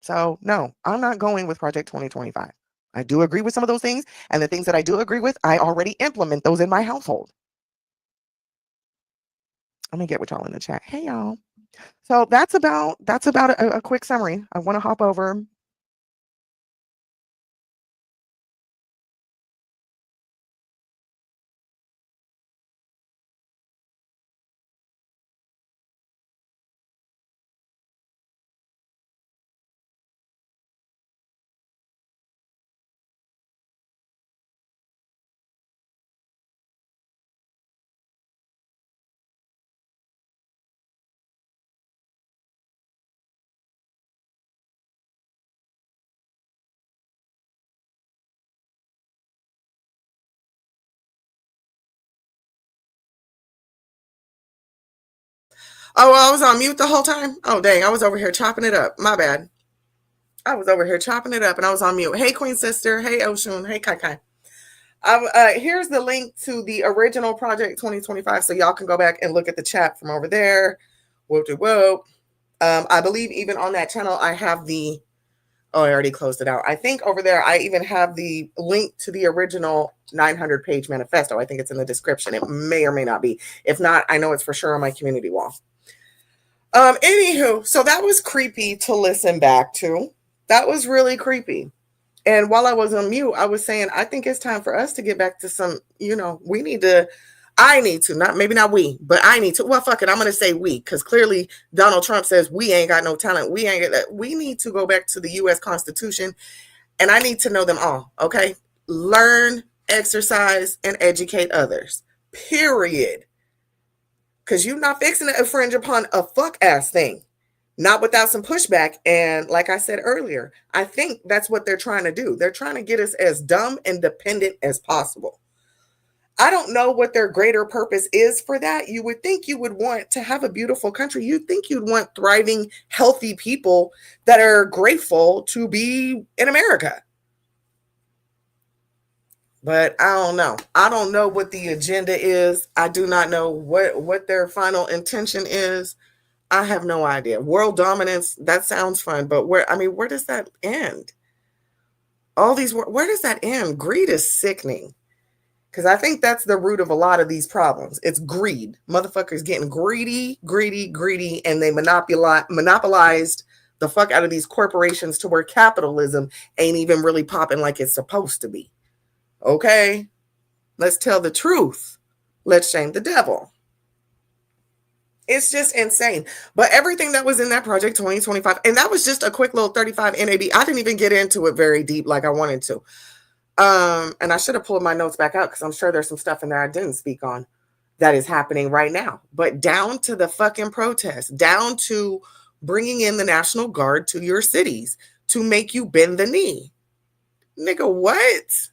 So no, I'm not going with Project 2025. I do agree with some of those things, and the things that I do agree with, I already implement those in my household. Let me get with y'all in the chat. Hey y'all. So that's about a quick summary. I want to hop over. Oh, I was on mute the whole time? Oh, dang. I was over here chopping it up. My bad. I was over here chopping it up and I was on mute. Hey, Queen Sister. Hey, Oshun. Hey, Kai Kai. Here's the link to the original Project 2025, so y'all can go back and look at the chat from over there. Whoop de whoop. I believe even on that channel, I have the, oh, I already closed it out. I think over there, I even have the link to the original 900-page manifesto. I think it's in the description. It may or may not be. If not, I know it's for sure on my community wall. Anywho, so that was creepy to listen back to. That was really creepy. And while I was on mute, I was saying, I think it's time for us to get back to some, we need to, I need to, maybe not we, but I need to, well, fuck it, I'm going to say we, because clearly Donald Trump says we ain't got no talent. We need to go back to the U.S. Constitution, and I need to know them all, okay? Learn, exercise, and educate others, period. Because you're not fixing to infringe upon a fuck-ass thing. Not without some pushback. And like I said earlier, I think that's what they're trying to do. They're trying to get us as dumb and dependent as possible. I don't know what their greater purpose is for that. You would think you would want to have a beautiful country. You'd think you'd want thriving, healthy people that are grateful to be in America. But I don't know. I don't know what the agenda is. I do not know what their final intention is. I have no idea. World dominance, that sounds fun, but where does that end? Where does that end? Greed is sickening. Because I think that's the root of a lot of these problems. It's greed. Motherfuckers getting greedy, and they monopolized the fuck out of these corporations to where capitalism ain't even really popping like it's supposed to be. Okay? Let's tell the truth. Let's shame the devil. It's just insane. But everything that was in that Project 2025, and that was just a quick little 35 N.A.B. I didn't even get into it very deep like I wanted to. And I should have pulled my notes back out because I'm sure there's some stuff in there I didn't speak on that is happening right now. But down to the fucking protests, down to bringing in the National Guard to your cities to make you bend the knee. Nigga, what?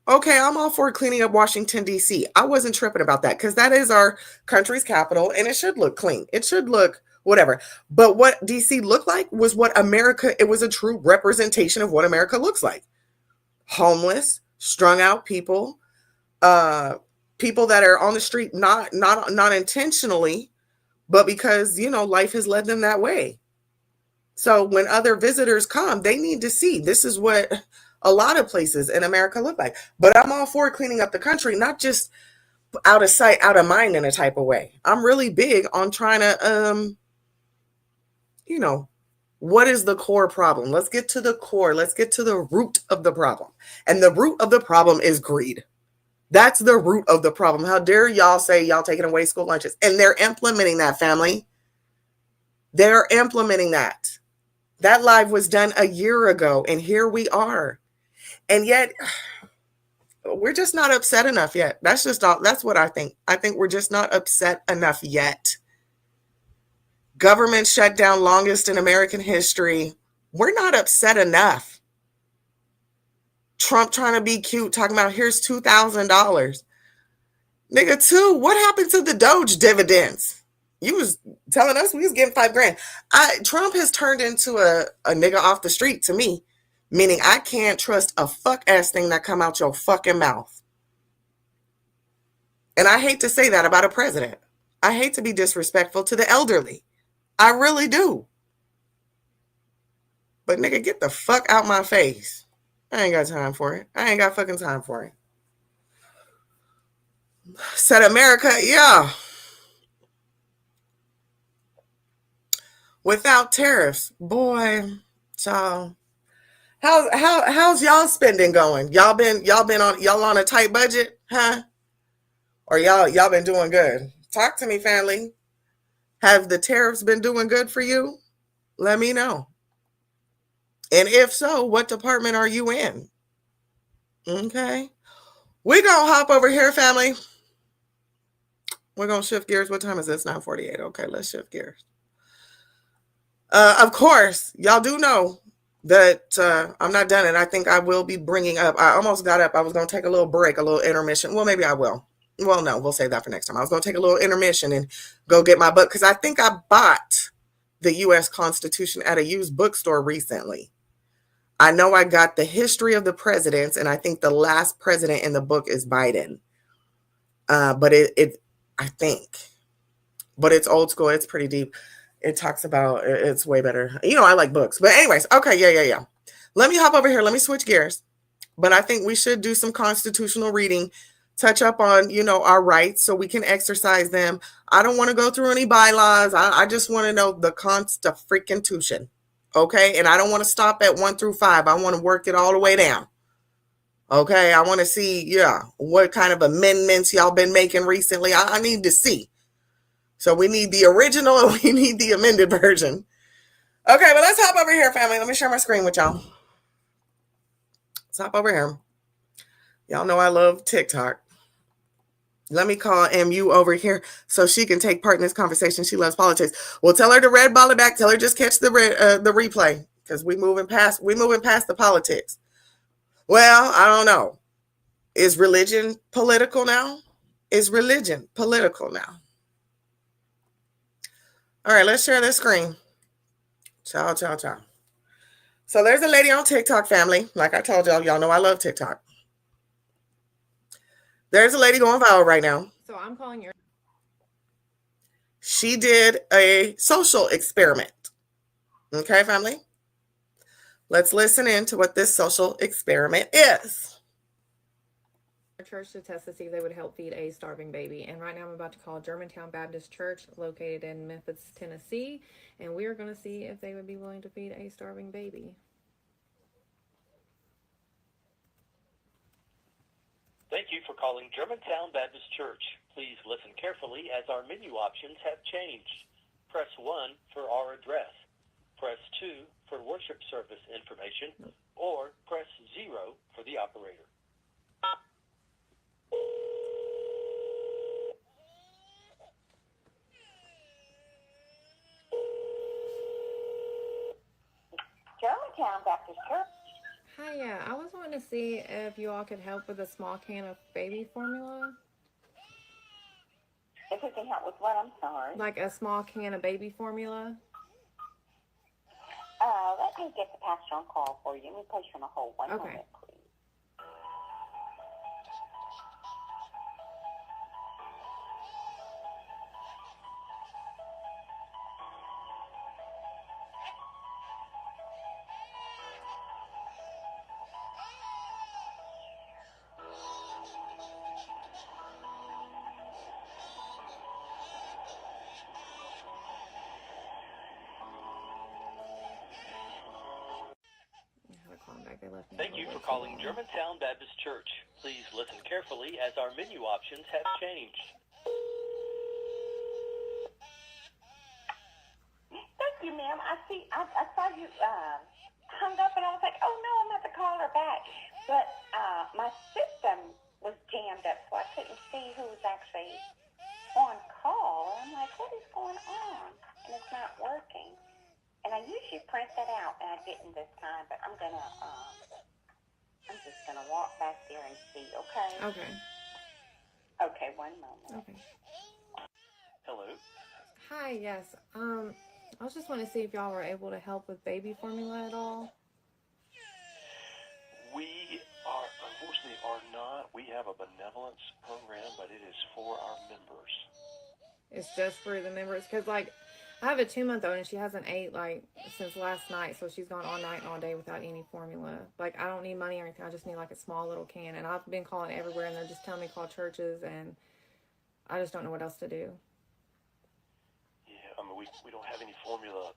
Okay, I'm all for cleaning up Washington, D.C. I wasn't tripping about that because that is our country's capital and it should look clean. It should look whatever. But what D.C. looked like was what America, it was a true representation of what America looks like. Homeless, strung out people, people that are on the street, not intentionally, but because, life has led them that way. So when other visitors come, they need to see this is what a lot of places in America look like. But I'm all for cleaning up the country, not just out of sight, out of mind in a type of way. I'm really big on trying to, what is the core problem? Let's get to the core. Let's get to the root of the problem. And the root of the problem is greed. That's the root of the problem. How dare y'all say y'all taking away school lunches? And they're implementing that, family. They're implementing that. That live was done a year ago, and here we are. And yet, we're just not upset enough yet. That's what I think. I think we're just not upset enough yet. Government shutdown, longest in American history. We're not upset enough. Trump trying to be cute, talking about here's $2,000. Nigga, too, what happened to the Doge dividends? You was telling us we was getting $5,000. Trump has turned into a nigga off the street to me, meaning I can't trust a fuck ass thing that come out your fucking mouth. And I hate to say that about a president. I hate to be disrespectful to the elderly. I really do. But nigga, get the fuck out my face. I ain't got time for it. I ain't got fucking time for it. Said America, yeah. Without tariffs, boy, y'all. How's y'all spending going? Y'all on a tight budget, huh? Or y'all been doing good? Talk to me, family. Have the tariffs been doing good for you? Let me know. And if so, what department are you in? Okay. We're going to hop over here, family. We're going to shift gears. What time is this? 9:48. Okay, let's shift gears. Of course, y'all do know that I'm not done, and I think I will be bringing up. I almost got up. I was going to take a little break, a little intermission. Well, maybe I will. Well, no, we'll save that for next time. I was going to take a little intermission and go get my book because I think I bought the U.S. Constitution at a used bookstore recently. I know I got the history of the presidents, and I think the last president in the book is Biden. But I think, but it's old school. It's pretty deep. It talks about, it's way better. I like books. But anyways, okay, yeah. Let me hop over here. Let me switch gears. But I think we should do some constitutional reading, touch up on, our rights so we can exercise them. I don't want to go through any bylaws. I just want to know the Constitution. Okay? And I don't want to stop at 1 through 5. I want to work it all the way down. Okay? I want to see, what kind of amendments y'all been making recently. I need to see. So we need the original and we need the amended version. Okay, but let's hop over here, family. Let me share my screen with y'all. Let's hop over here. Y'all know I love TikTok. Let me call MU over here so she can take part in this conversation. She loves politics. Well, tell her to red ball it back. Tell her just catch the replay because we moving past the politics. Well, I don't know. Is religion political now? Is religion political now? All right, let's share this screen. Ciao. So there's a lady on TikTok, family. Like I told y'all know I love TikTok. There's a lady going viral right now. So I'm calling your. She did a social experiment. Okay, family? Let's listen in to what this social experiment is. Church to test to see if they would help feed a starving baby. And right now I'm about to call Germantown Baptist Church located in Memphis, Tennessee. And we are going to see if they would be willing to feed a starving baby. Thank you for calling Germantown Baptist Church. Please listen carefully as our menu options have changed. Press 1 for our address. Press 2 for worship service information, or press 0 for the operator. Germantown Baptist Church. Hi, yeah. I was wanting to see if you all could help with a small can of baby formula. If we can help with what? I'm sorry. Like a small can of baby formula. Let me get the pastor on call for you. Let me place you on a hold. One moment, please. they left me. Thank you for calling Germantown Baptist Church. Please listen carefully as our menu options have changed. Thank you, ma'am. I saw you hung up, and I was like, oh no, I'm going to call her back. But my system was jammed up, so I couldn't see who was actually on call. And I'm like, what is going on? And it's not working. And I usually print that out, and I didn't this time. But I'm just gonna walk back there and see. Okay. Okay. Okay. One moment. Okay. Hello. Hi. Yes. I was just want to see if y'all were able to help with baby formula at all. We are, unfortunately, are not. We have a benevolence program, but it is for our members. It's just for the members, because like I have a 2-month-old and she hasn't ate like since last night, so she's gone all night and all day without any formula. Like I don't need money or anything. I just need like a small little can, and I've been calling everywhere and they're just telling me to call churches, and I just don't know what else to do. Yeah, I mean, we don't have any formula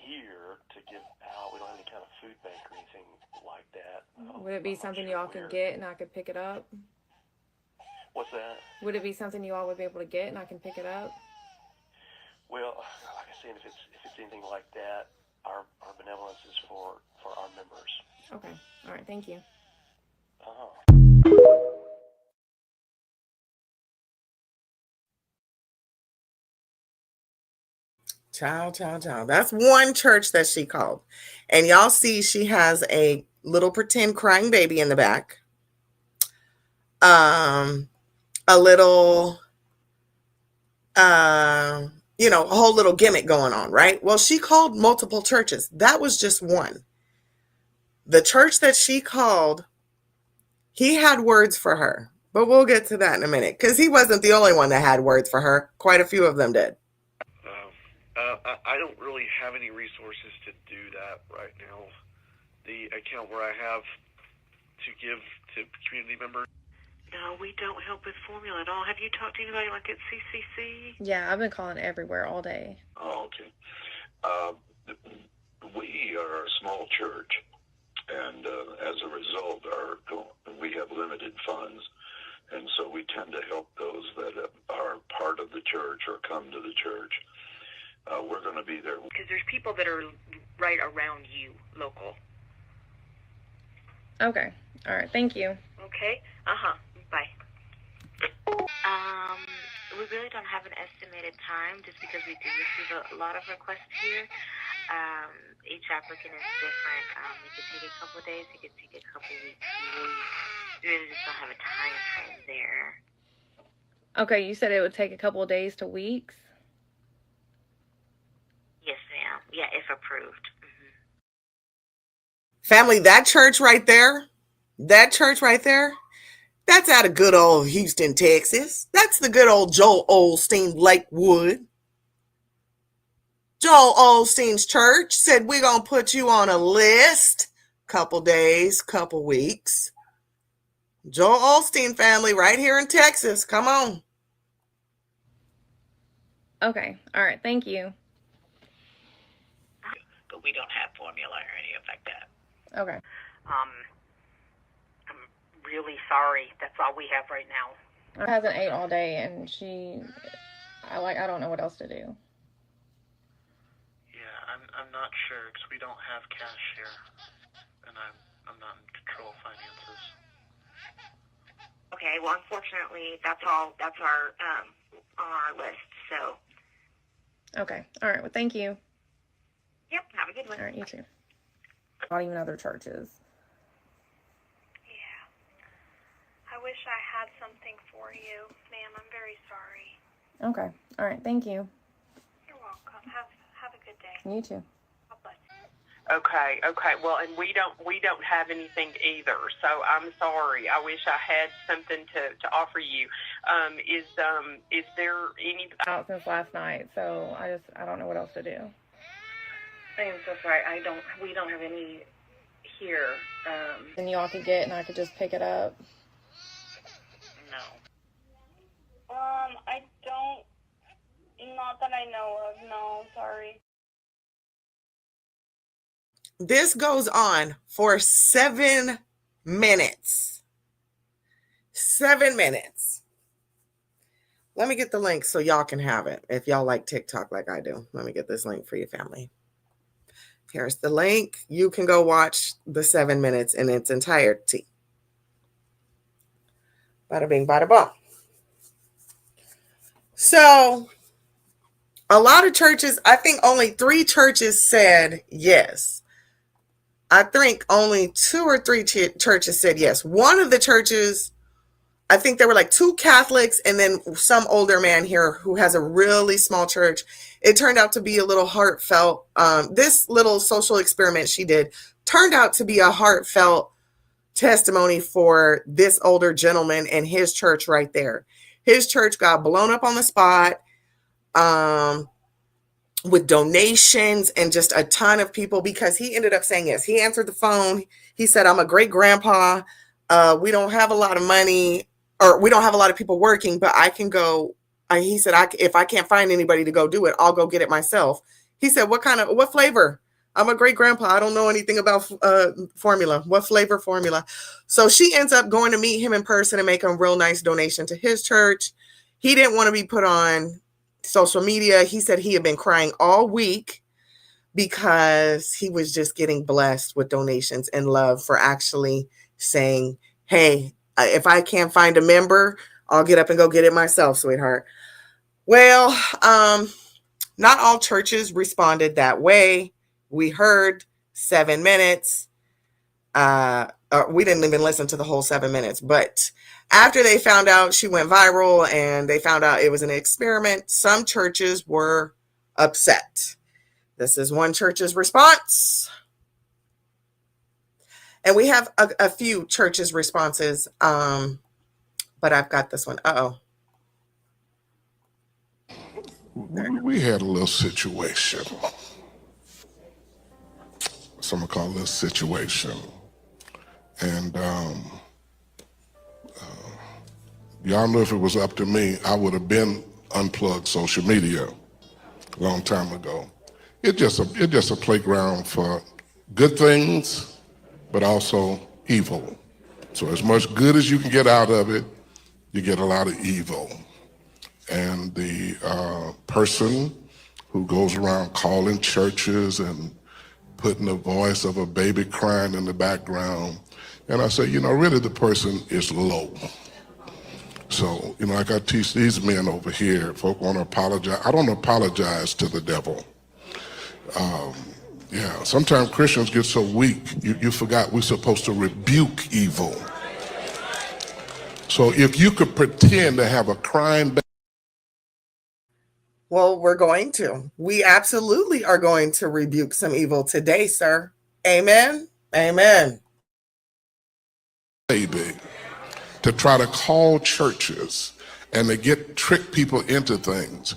here to give out. We don't have any kind of food bank or anything like that. Would it be something y'all could get and I could pick it up? What's that? Would it be something you all would be able to get and I can pick it up? Well, like I said, if it's anything like that, our benevolence is for our members. Okay. All right. Thank you. Child. That's one church that she called. And y'all see she has a little pretend crying baby in the back. A little, a whole little gimmick going on, right? Well, she called multiple churches. That was just one. The church that she called, he had words for her. But we'll get to that in a minute, because he wasn't the only one that had words for her. Quite a few of them did. I don't really have any resources to do that right now. The account where I have to give to community members. No, we don't help with formula at all. Have you talked to anybody like at CCC? Yeah, I've been calling everywhere all day. Oh, okay. We are a small church, and as a result, we have limited funds, and so we tend to help those that are part of the church or come to the church. We're going to be there. Because there's people that are right around you, local. Okay. All right. Thank you. Okay. Bye. We really don't have an estimated time, just because we do receive a lot of requests here. Each applicant is different. It could take a couple of days. It could take a couple of weeks. We really just don't have a time frame there. Okay. You said it would take a couple of days to weeks? Yes, ma'am. Yeah, if approved. Mm-hmm. Family, that church right there, that's out of good old Houston, Texas. That's the good old Joel Osteen Lakewood. Joel Osteen's church said, we're going to put you on a list. Couple days, couple weeks. Joel Osteen family right here in Texas. Come on. Okay. All right. Thank you. But we don't have formula or anything like that. Okay. I'm really sorry. That's all we have right now. I hasn't ate all day, and I don't know what else to do. Yeah, I'm not sure, because we don't have cash here, and I'm not in control of finances. Okay, well, unfortunately, that's all. That's our on our list. So. Okay. All right. Well, thank you. Yep. Have a good one. All right. You too. Not even other churches. Yeah. I wish I had something for you, ma'am. I'm very sorry. Okay. All right. Thank you. You're welcome. Have a good day. You too. God bless. Okay. Well, and we don't have anything either. So I'm sorry. I wish I had something to offer you. Is there any out since last night? So I don't know what else to do. I am so sorry. We don't have any here. Then y'all could get, and I could just pick it up. No. I don't. Not that I know of. No, sorry. This goes on for 7 minutes. 7 minutes. Let me get the link so y'all can have it. If y'all like TikTok like I do, let me get this link for your family. Here's the link. You can go watch the 7 minutes in its entirety. Bada bing, bada boom. So, a lot of churches, I think only 3 churches said yes. I think only 2 or 3 churches said yes. One of the churches, I think there were like 2 Catholics and then some older man here who has a really small church. It turned out to be a little heartfelt. This little social experiment she did turned out to be a heartfelt testimony for this older gentleman and his church right there. His church got blown up on the spot with donations and just a ton of people because he ended up saying yes. He answered the phone. He said, I'm a great grandpa. We don't have a lot of money, or we don't have a lot of people working, but I can go. He said, if I can't find anybody to go do it, I'll go get it myself. He said, what flavor? I'm a great grandpa. I don't know anything about formula. What flavor formula? So she ends up going to meet him in person and make a real nice donation to his church. He didn't want to be put on social media. He said he had been crying all week because he was just getting blessed with donations and love for actually saying, hey, if I can't find a member, I'll get up and go get it myself, sweetheart. Well, not all churches responded that way. We heard 7 minutes. We didn't even listen to the whole 7 minutes, but after they found out she went viral and they found out it was an experiment, some churches were upset. This is one church's response. And we have a few churches' responses, but I've got this one. We had a little situation. Some would call this situation. And y'all know if it was up to me, I would have been unplugged social media a long time ago. It's just a playground for good things, but also evil. So as much good as you can get out of it, you get a lot of evil. And the person who goes around calling churches and putting the voice of a baby crying in the background, and I say, really the person is low. So, like I teach these men over here, folk want to apologize. I don't apologize to the devil. Sometimes Christians get so weak, you forgot we're supposed to rebuke evil. So if you could pretend to have a crying baby. Well, we're going to. We absolutely are going to rebuke some evil today, sir. Amen. Amen. Baby, to try to call churches and to trick people into things.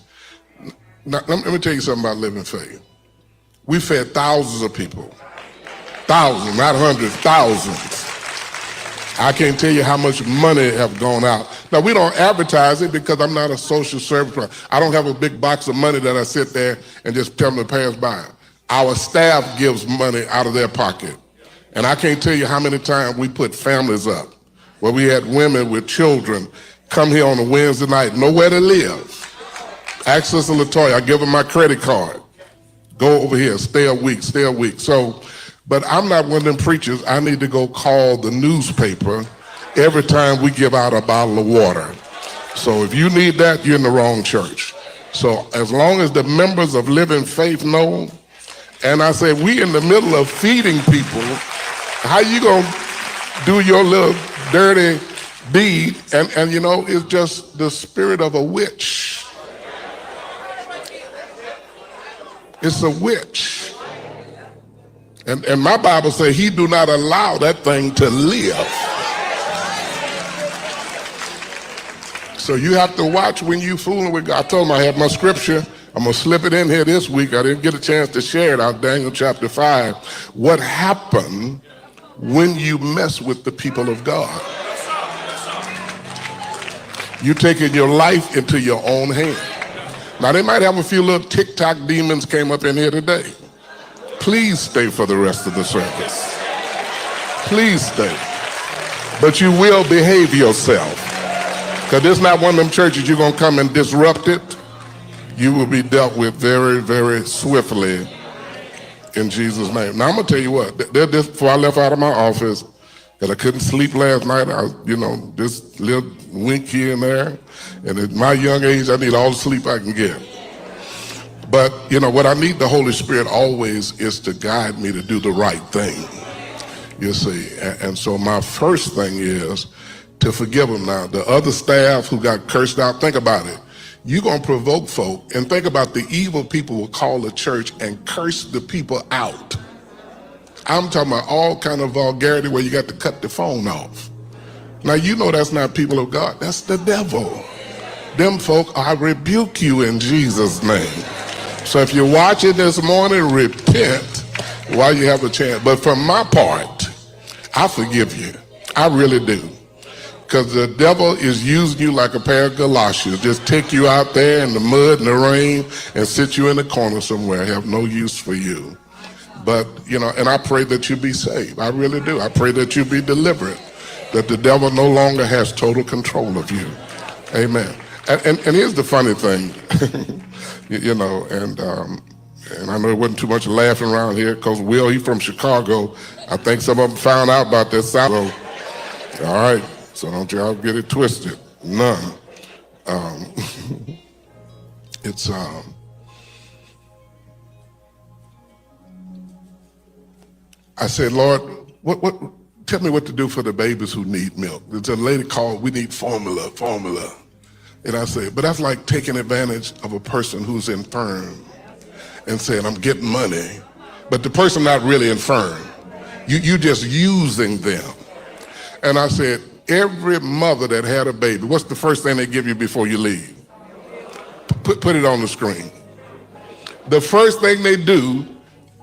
Now, let me tell you something about Living Faith. We fed thousands of people. Thousands, not hundreds, thousands. I can't tell you how much money have gone out. Now, we don't advertise it because I'm not a social service. I don't have a big box of money that I sit there and just tell them to pass by. Our staff gives money out of their pocket. And I can't tell you how many times we put families up where we had women with children come here on a Wednesday night, nowhere to live. Ask Sister LaToya, I give her my credit card. Go over here, stay a week. So, but I'm not one of them preachers. I need to go call the newspaper every time we give out a bottle of water. So if you need that, you're in the wrong church. So as long as the members of Living Faith know, and I say we in the middle of feeding people, how you gonna do your little dirty deed? And it's just the spirit of a witch. It's a witch. And my Bible says he do not allow that thing to live. So you have to watch when you fooling with God. I told him I had my scripture. I'm going to slip it in here this week. I didn't get a chance to share it out Daniel chapter 5. What happened when you mess with the people of God? You're taking your life into your own hand. Now, they might have a few little TikTok demons came up in here today. Please stay for the rest of the service. Please stay. But you will behave yourself. Because this is not one of them churches you're going to come and disrupt it. You will be dealt with very, very swiftly in Jesus' name. Now, I'm going to tell you what. Before I left out of my office, because I couldn't sleep last night, this little wink here and there. And at my young age, I need all the sleep I can get. But, what I need the Holy Spirit always is to guide me to do the right thing. You see. And so my first thing is to forgive them now. The other staff who got cursed out, think about it. You're going to provoke folk, and think about the evil people will call the church and curse the people out. I'm talking about all kind of vulgarity where you got to cut the phone off. Now, that's not people of God. That's the devil. Them folk, I rebuke you in Jesus' name. So if you're watching this morning, repent while you have a chance. But for my part, I forgive you. I really do. Because the devil is using you like a pair of galoshes. Just take you out there in the mud and the rain and sit you in the corner somewhere. I have no use for you. But, and I pray that you be saved. I really do. I pray that you be delivered. That the devil no longer has total control of you. Amen. And here's the funny thing. And I know it wasn't too much laughing around here because Will, he's from Chicago. I think some of them found out about this. All right. So don't y'all get it twisted. None. I said, Lord, what? Tell me what to do for the babies who need milk. There's a lady called, we need formula. And I said, but that's like taking advantage of a person who's infirm and saying, I'm getting money. But the person not really infirm. You just using them. And I said, every mother that had a baby, what's the first thing they give you before you leave? Put it on the screen. The first thing they do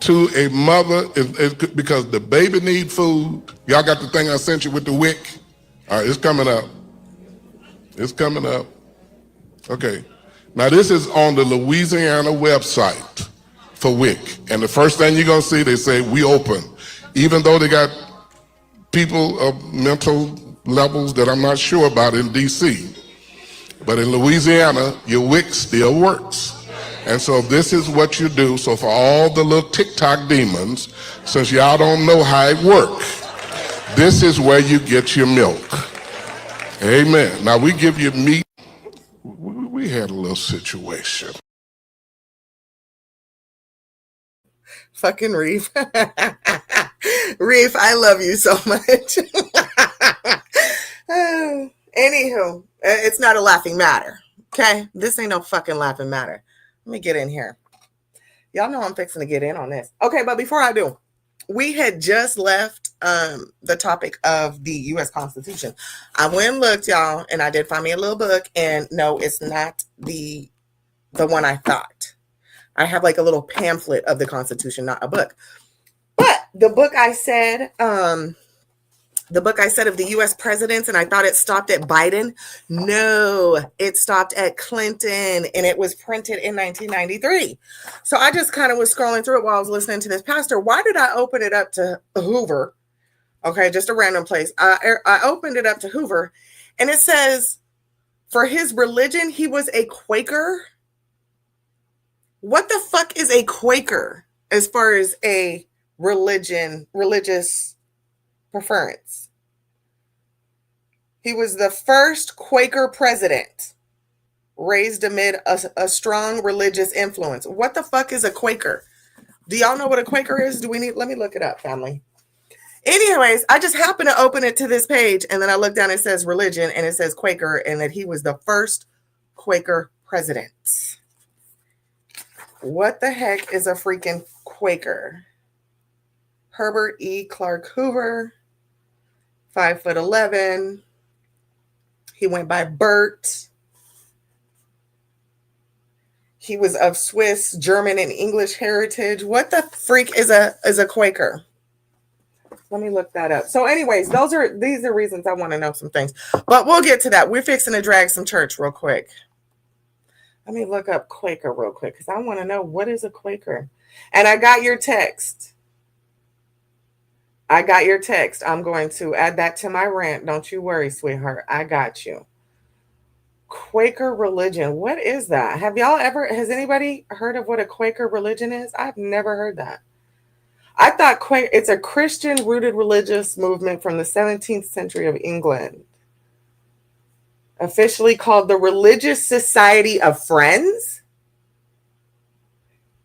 to a mother is because the baby need food. Y'all got the thing I sent you with the wick? All right, it's coming up. It's coming up. Okay. Now this is on the Louisiana website for WIC. And the first thing you're going to see, they say, we open. Even though they got people of mental levels that I'm not sure about in D.C. But in Louisiana, your WIC still works. And so this is what you do. So for all the little TikTok demons, since y'all don't know how it works, this is where you get your milk. Amen. Now we give you meat. We had a little situation. Fucking Reef. Reef, I love you so much. Anywho, it's not a laughing matter. Okay? This ain't no fucking laughing matter. Let me get in here. Y'all know I'm fixing to get in on this. Okay, but before I do, we had just left the topic of the U.S. Constitution. I went and looked, y'all, and I did find me a little book, and no, it's not the one I thought. I have like a little pamphlet of the Constitution, not a book. But the book I said of the U.S. presidents, and I thought it stopped at Biden. No, it stopped at Clinton, and it was printed in 1993. So I just kind of was scrolling through it while I was listening to this pastor. Why did I open it up to Hoover? Okay, just a random place. I opened it up to Hoover, and it says, for his religion, he was a Quaker. What the fuck is a Quaker as far as a religious preference? He was the first Quaker president raised amid a strong religious influence. What the fuck is a Quaker? Do y'all know what a Quaker is? Let me look it up, family. Anyways, I just happened to open it to this page, and then I look down, it says religion, and it says Quaker, and that he was the first Quaker president. What the heck is a freaking Quaker? Herbert E. Clark Hoover, 5'11". He went by Bert. He was of Swiss, German, and English heritage. What the freak is a Quaker? Let me look that up. So anyways, these are reasons I want to know some things. But we'll get to that. We're fixing to drag some church real quick. Let me look up Quaker real quick because I want to know, what is a Quaker? And I got your text. I got your text. I'm going to add that to my rant. Don't you worry, sweetheart. I got you. Quaker religion. What is that? Has anybody heard of what a Quaker religion is? I've never heard that. I thought it's a Christian rooted religious movement from the 17th century of England. Officially called the Religious Society of Friends.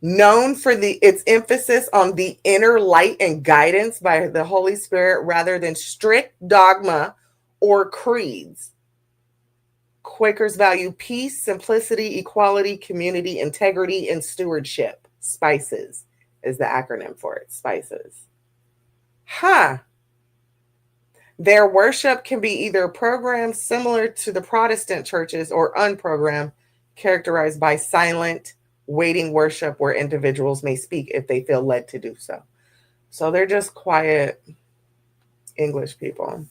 Known for its emphasis on the inner light and guidance by the Holy Spirit rather than strict dogma or creeds. Quakers value peace, simplicity, equality, community, integrity, and stewardship. SPICES is the acronym for it. SPICES. Their worship can be either programmed similar to the Protestant churches or unprogrammed, characterized by silent, waiting worship where individuals may speak if they feel led to do so. So they're just quiet English people.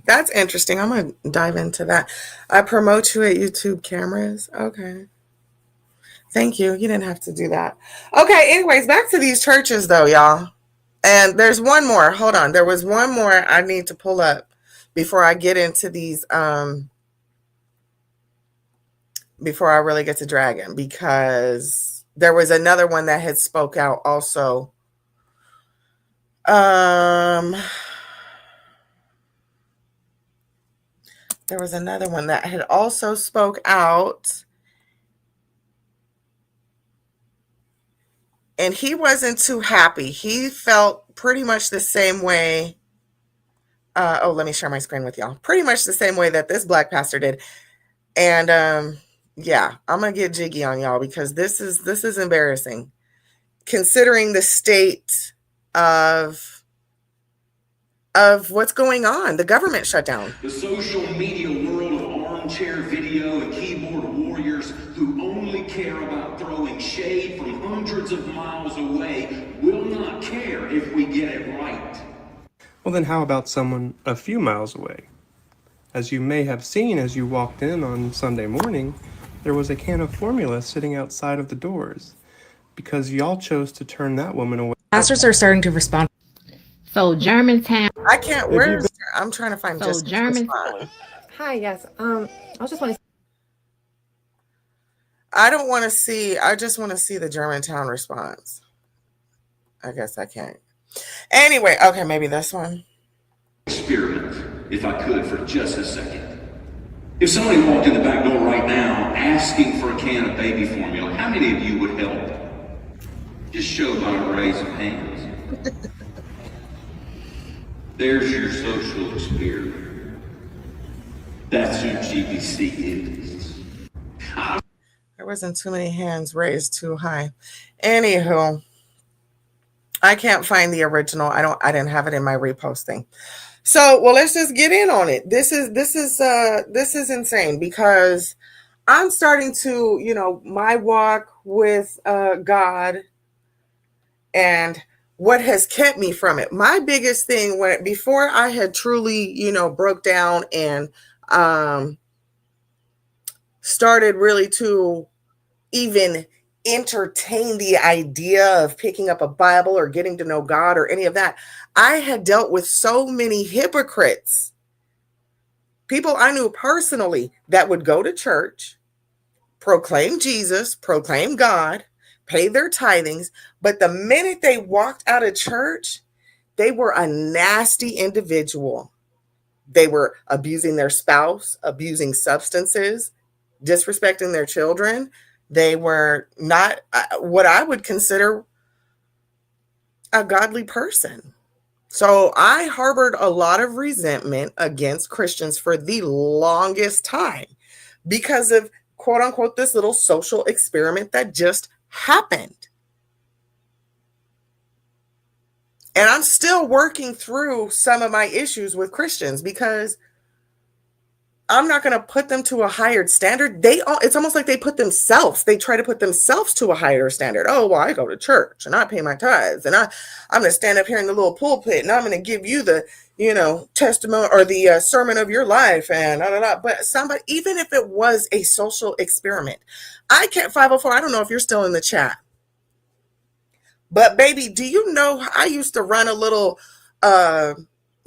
That's interesting. I'm going to dive into that. I promote you at YouTube cameras. Okay. Thank you. You didn't have to do that. Okay. Anyways, back to these churches though, y'all. And there's one more. Hold on. There was one more I need to pull up before I get into these, before I really get to Dragon, because there was another one that had spoke out also. There was another one that had also spoke out, and he wasn't too happy. He felt pretty much the same way. Let me share my screen with y'all. Pretty much the same way that this black pastor did. And yeah, I'm gonna get jiggy on y'all because this is embarrassing, considering the state of what's going on. The government shutdown. The social media world of armchair video and keyboard warriors who only care about throwing shade from hundreds of miles away will not care if we get it right. Well, then how about someone a few miles away? As you may have seen as you walked in on Sunday morning, there was a can of formula sitting outside of the doors because y'all chose to turn that woman away. Pastors are starting to respond. So Germantown. I can't. I'm trying to find just response. Hi, yes. I just want to. I don't want to see. I just want to see the Germantown response. I guess I can't. Anyway, okay, maybe this one. Experiment, if I could, for just a second. If somebody walked in the back door right now asking for a can of baby formula, how many of you would help? Just show by a raise of hands. There's your social experiment. That's who GBC is. There wasn't too many hands raised too high. Anywho, I can't find the original. I didn't have it in my reposting. So, well, let's just get in on it. This is insane because I'm starting to, my walk with God and what has kept me from it. My biggest thing before I had truly, broke down and started really to even entertain the idea of picking up a Bible or getting to know God or any of that, I had dealt with so many hypocrites, people I knew personally that would go to church, proclaim Jesus, proclaim God, pay their tithings, but the minute they walked out of church, they were a nasty individual. They were abusing their spouse, abusing substances, disrespecting their children. They were not what I would consider a godly person. So I harbored a lot of resentment against Christians for the longest time because of, quote unquote, this little social experiment that just happened. And I'm still working through some of my issues with Christians because I'm not going to put them to a higher standard. It's almost like they try to put themselves to a higher standard. Oh, well, I go to church and I pay my tithes and I'm going to stand up here in the little pulpit and I'm going to give you the, testimony or the sermon of your life and blah, blah, blah. But somebody, even if it was a social experiment, I can't 504. I don't know if you're still in the chat, but baby, do you know, I used to run a little,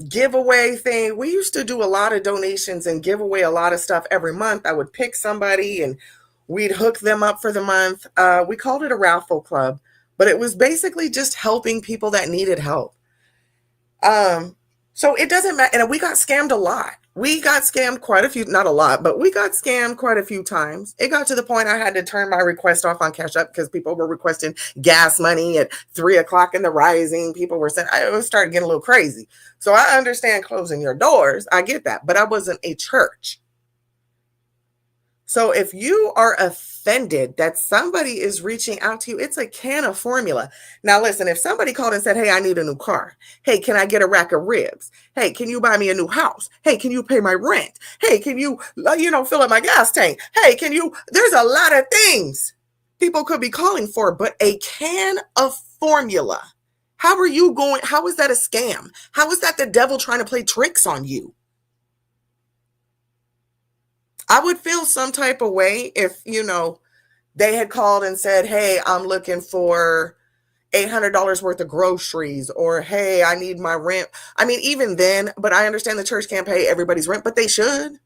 giveaway thing. We used to do a lot of donations and give away a lot of stuff every month. I would pick somebody and we'd hook them up for the month. We called it a raffle club, but it was basically just helping people that needed help. So it doesn't matter. And we got scammed a lot. We got scammed quite a few, not a lot, but we got scammed quite a few times. It got to the point I had to turn my request off on Cash App because people were requesting gas money at 3:00 in the rising. People were saying, I started getting a little crazy. So I understand closing your doors. I get that, but I wasn't a church. So if you are offended that somebody is reaching out to you, it's a can of formula. Now, listen, if somebody called and said, hey, I need a new car. Hey, can I get a rack of ribs? Hey, can you buy me a new house? Hey, can you pay my rent? Hey, can you, fill up my gas tank? Hey, there's a lot of things people could be calling for, but a can of formula. How is that a scam? How is that the devil trying to play tricks on you? I would feel some type of way if, they had called and said, hey, I'm looking for $800 worth of groceries, or, hey, I need my rent. I mean, even then, but I understand the church can't pay everybody's rent, but they should,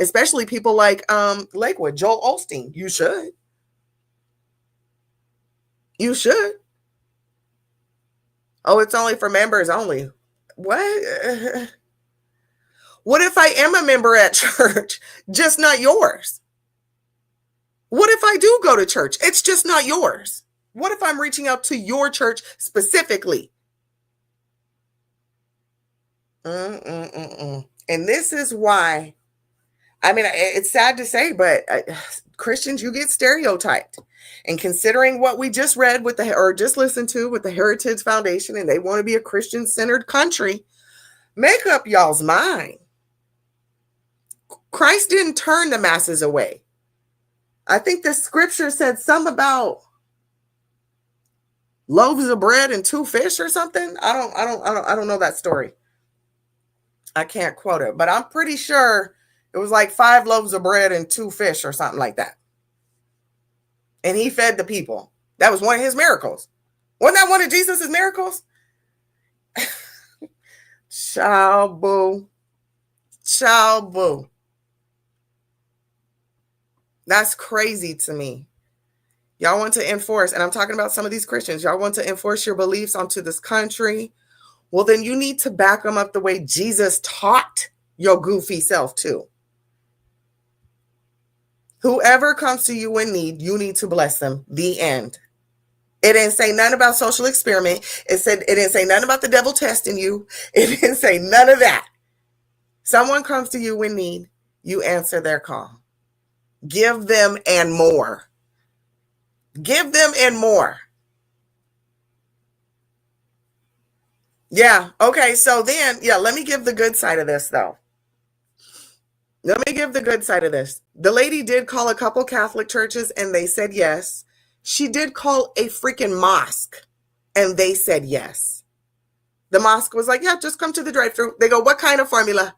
especially people like Lakewood, Joel Osteen. You should. You should. Oh, it's only for members only. What? What if I am a member at church, just not yours? What if I do go to church? It's just not yours. What if I'm reaching out to your church specifically? And this is why, I mean, it's sad to say, but Christians, you get stereotyped. And considering what we just read just listened to with the Heritage Foundation, and they want to be a Christian-centered country, make up y'all's mind. Christ didn't turn the masses away. I think the scripture said something about loaves of bread and 2 fish or something. I don't know that story. I can't quote it, but I'm pretty sure it was like 5 loaves of bread and 2 fish or something like that. And he fed the people. That was one of his miracles. Wasn't that one of Jesus's miracles? Ciao, boo. Ciao, boo. That's crazy to me. Y'all want to enforce, and I'm talking about some of these Christians, y'all want to enforce your beliefs onto this country. Well, then you need to back them up the way Jesus taught your goofy self too. Whoever comes to you in need, you need to bless them. The end. It didn't say nothing about social experiment. It didn't say nothing about the devil testing you. It didn't say none of that. Someone comes to you in need, you answer their call. Give them and more. Give them and more. Yeah. Okay. So then, let me give the good side of this though. Let me give the good side of this. The lady did call a couple Catholic churches and they said yes. She did call a freaking mosque and they said yes. The mosque was like, yeah, just come to the drive-thru. They go, what kind of formula?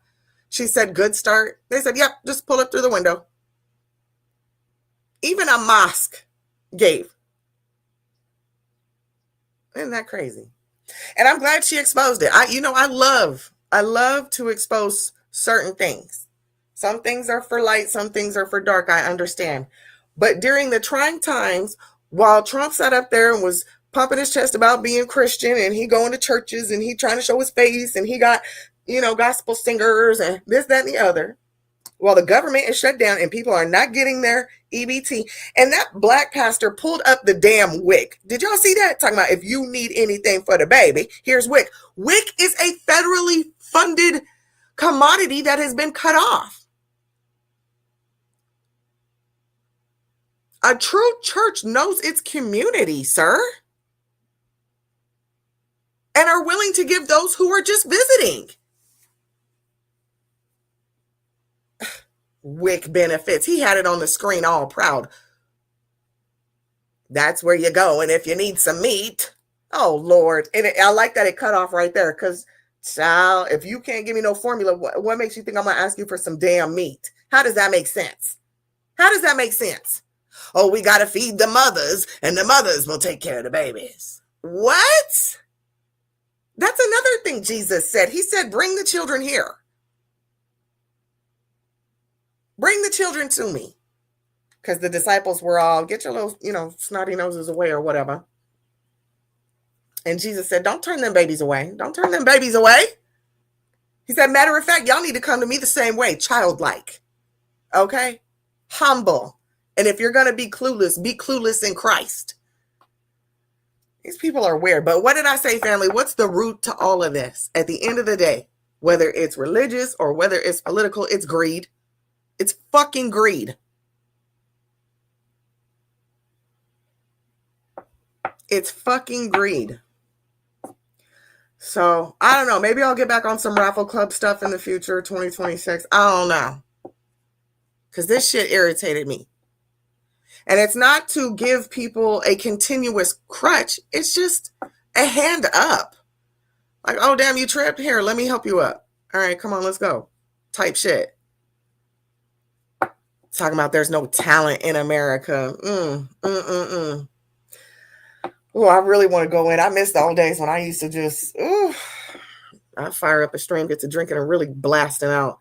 She said, good start. They said, yep, just pull it through the window. Even a mosque gave. Isn't that crazy? And I'm glad she exposed it. I love to expose certain things. Some things are for light, some things are for dark. I understand. But during the trying times, while Trump sat up there and was pumping his chest about being Christian and he going to churches and he trying to show his face and he got, gospel singers and this, that, and the other, while the government is shut down and people are not getting their EBT. And that black pastor pulled up the damn WIC. Did y'all see that? Talking about if you need anything for the baby, here's WIC. WIC is a federally funded commodity that has been cut off. A true church knows its community, sir. And are willing to give those who are just visiting. WIC benefits. He had it on the screen all proud. That's where you go. And if you need some meat, oh Lord. And I like that it cut off right there, because child, if you can't give me no formula, what makes you think I'm going to ask you for some damn meat? How does that make sense? How does that make sense? Oh, we got to feed the mothers, and the mothers will take care of the babies. What? That's another thing Jesus said. He said, bring the children here. Bring the children to me. Because the disciples were all, get your little, snotty noses away or whatever. And Jesus said, don't turn them babies away. Don't turn them babies away. He said, matter of fact, y'all need to come to me the same way, childlike. Okay? Humble. And if you're going to be clueless in Christ. These people are weird. But what did I say, family? What's the root to all of this? At the end of the day, whether it's religious or whether it's political, it's greed. It's fucking greed. It's fucking greed. So, I don't know. Maybe I'll get back on some raffle club stuff in the future, 2026. I don't know. Because this shit irritated me. And it's not to give people a continuous crutch. It's just a hand up. Like, oh, damn, you tripped? Here, let me help you up. All right, come on, let's go. Type shit. Talking about there's no talent in America. Oh, I really want to go in. I miss the old days when I used to just, I'd fire up a stream, get to drinking and really blasting out.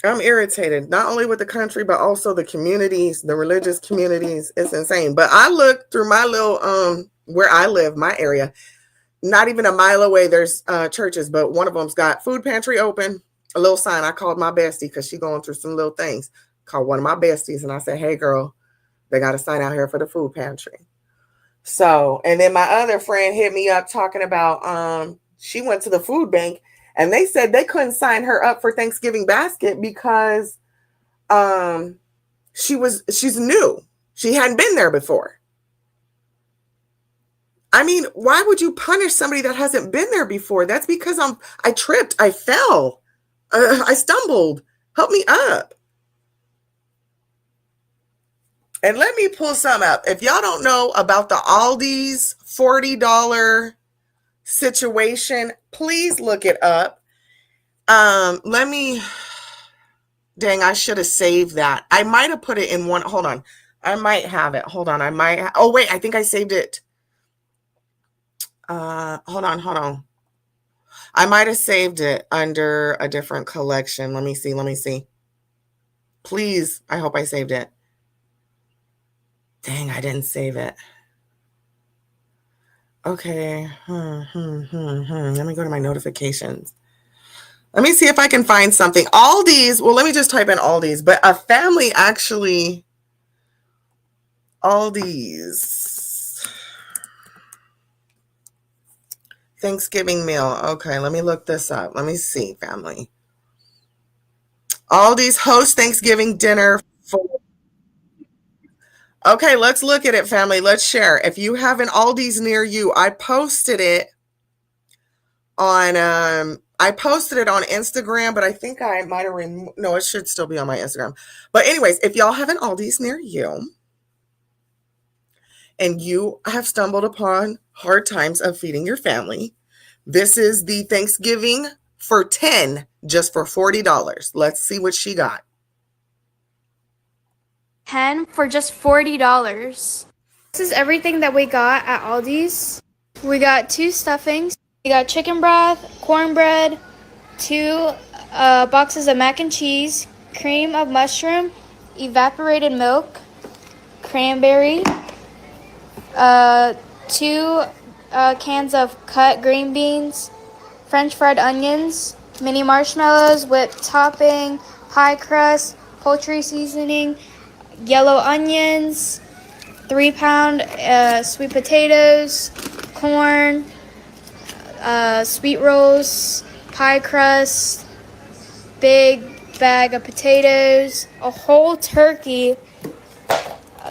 I'm irritated, not only with the country, but also the communities, the religious communities. It's insane. But I look through my little, where I live, my area, not even a mile away, there's churches, but one of them's got food pantry open, a little sign. I called my bestie because she going through some little things. Called one of my besties and I said, hey girl, they got a sign out here for the food pantry. So, and then my other friend hit me up talking about, she went to the food bank and they said they couldn't sign her up for Thanksgiving basket because she's new. She hadn't been there before. I mean, why would you punish somebody that hasn't been there before? That's because I tripped, I fell, I stumbled. Help me up. And let me pull some up. If y'all don't know about the Aldi's $40 situation, please look it up. Dang, I should have saved that. I might have put it in one. Hold on. I might have it. Hold on. Oh, wait, I think I saved it. Hold on. I might have saved it under a different collection. Let me see. Please, I hope I saved it. Dang, I didn't save it. Okay. Let me go to my notifications. Let me see if I can find something. Aldi's, well, let me just type in Aldi's, but a family actually, Aldi's Thanksgiving meal. Okay, let me look this up. Let me see, family. Aldi's host Thanksgiving dinner for... Okay, let's look at it, family. Let's share. If you have an Aldi's near you, I posted it on Instagram, but I think I might have no, it should still be on my Instagram. But anyways, if y'all have an Aldi's near you and you have stumbled upon hard times of feeding your family, this is the Thanksgiving for 10 just for $40. Let's see what she got. 10 for just $40. This is everything that we got at Aldi's. We got 2 stuffings. We got chicken broth, cornbread, 2 boxes of mac and cheese, cream of mushroom, evaporated milk, cranberry, 2 cans of cut green beans, French fried onions, mini marshmallows, whipped topping, pie crust, poultry seasoning, yellow onions, 3-pound sweet potatoes, corn, sweet rolls, pie crust, big bag of potatoes, a whole turkey,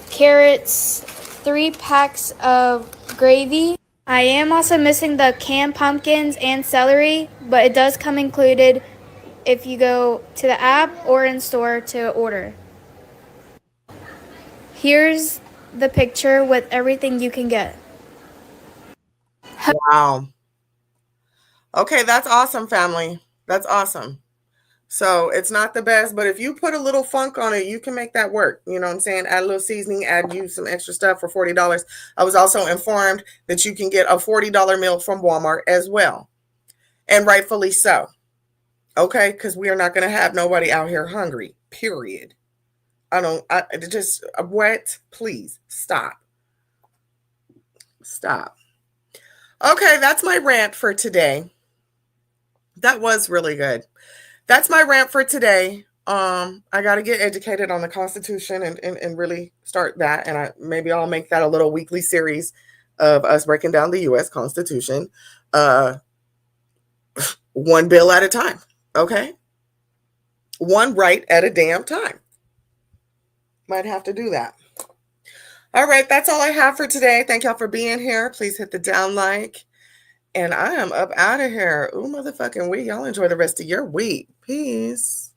carrots, 3 packs of gravy. I am also missing the canned pumpkins and celery, but it does come included if you go to the app or in store to order. Here's the picture with everything you can get. Wow. Okay, that's awesome, family. That's awesome. So it's not the best, but if you put a little funk on it, you can make that work. You know what I'm saying? Add a little seasoning, add you some extra stuff for $40. I was also informed that you can get a $40 meal from Walmart as well. And rightfully so. Okay, because we are not going to have nobody out here hungry, period. What? Please stop. Stop. Okay, that's my rant for today. That was really good. That's my rant for today. I got to get educated on the Constitution and really start that. And maybe I'll make that a little weekly series of us breaking down the U.S. Constitution, one bill at a time. Okay, one right at a damn time. Might have to do that. All right, that's all I have for today. Thank y'all for being here. Please hit the down like. And I am up out of here. Ooh, motherfucking week. Y'all enjoy the rest of your week. Peace.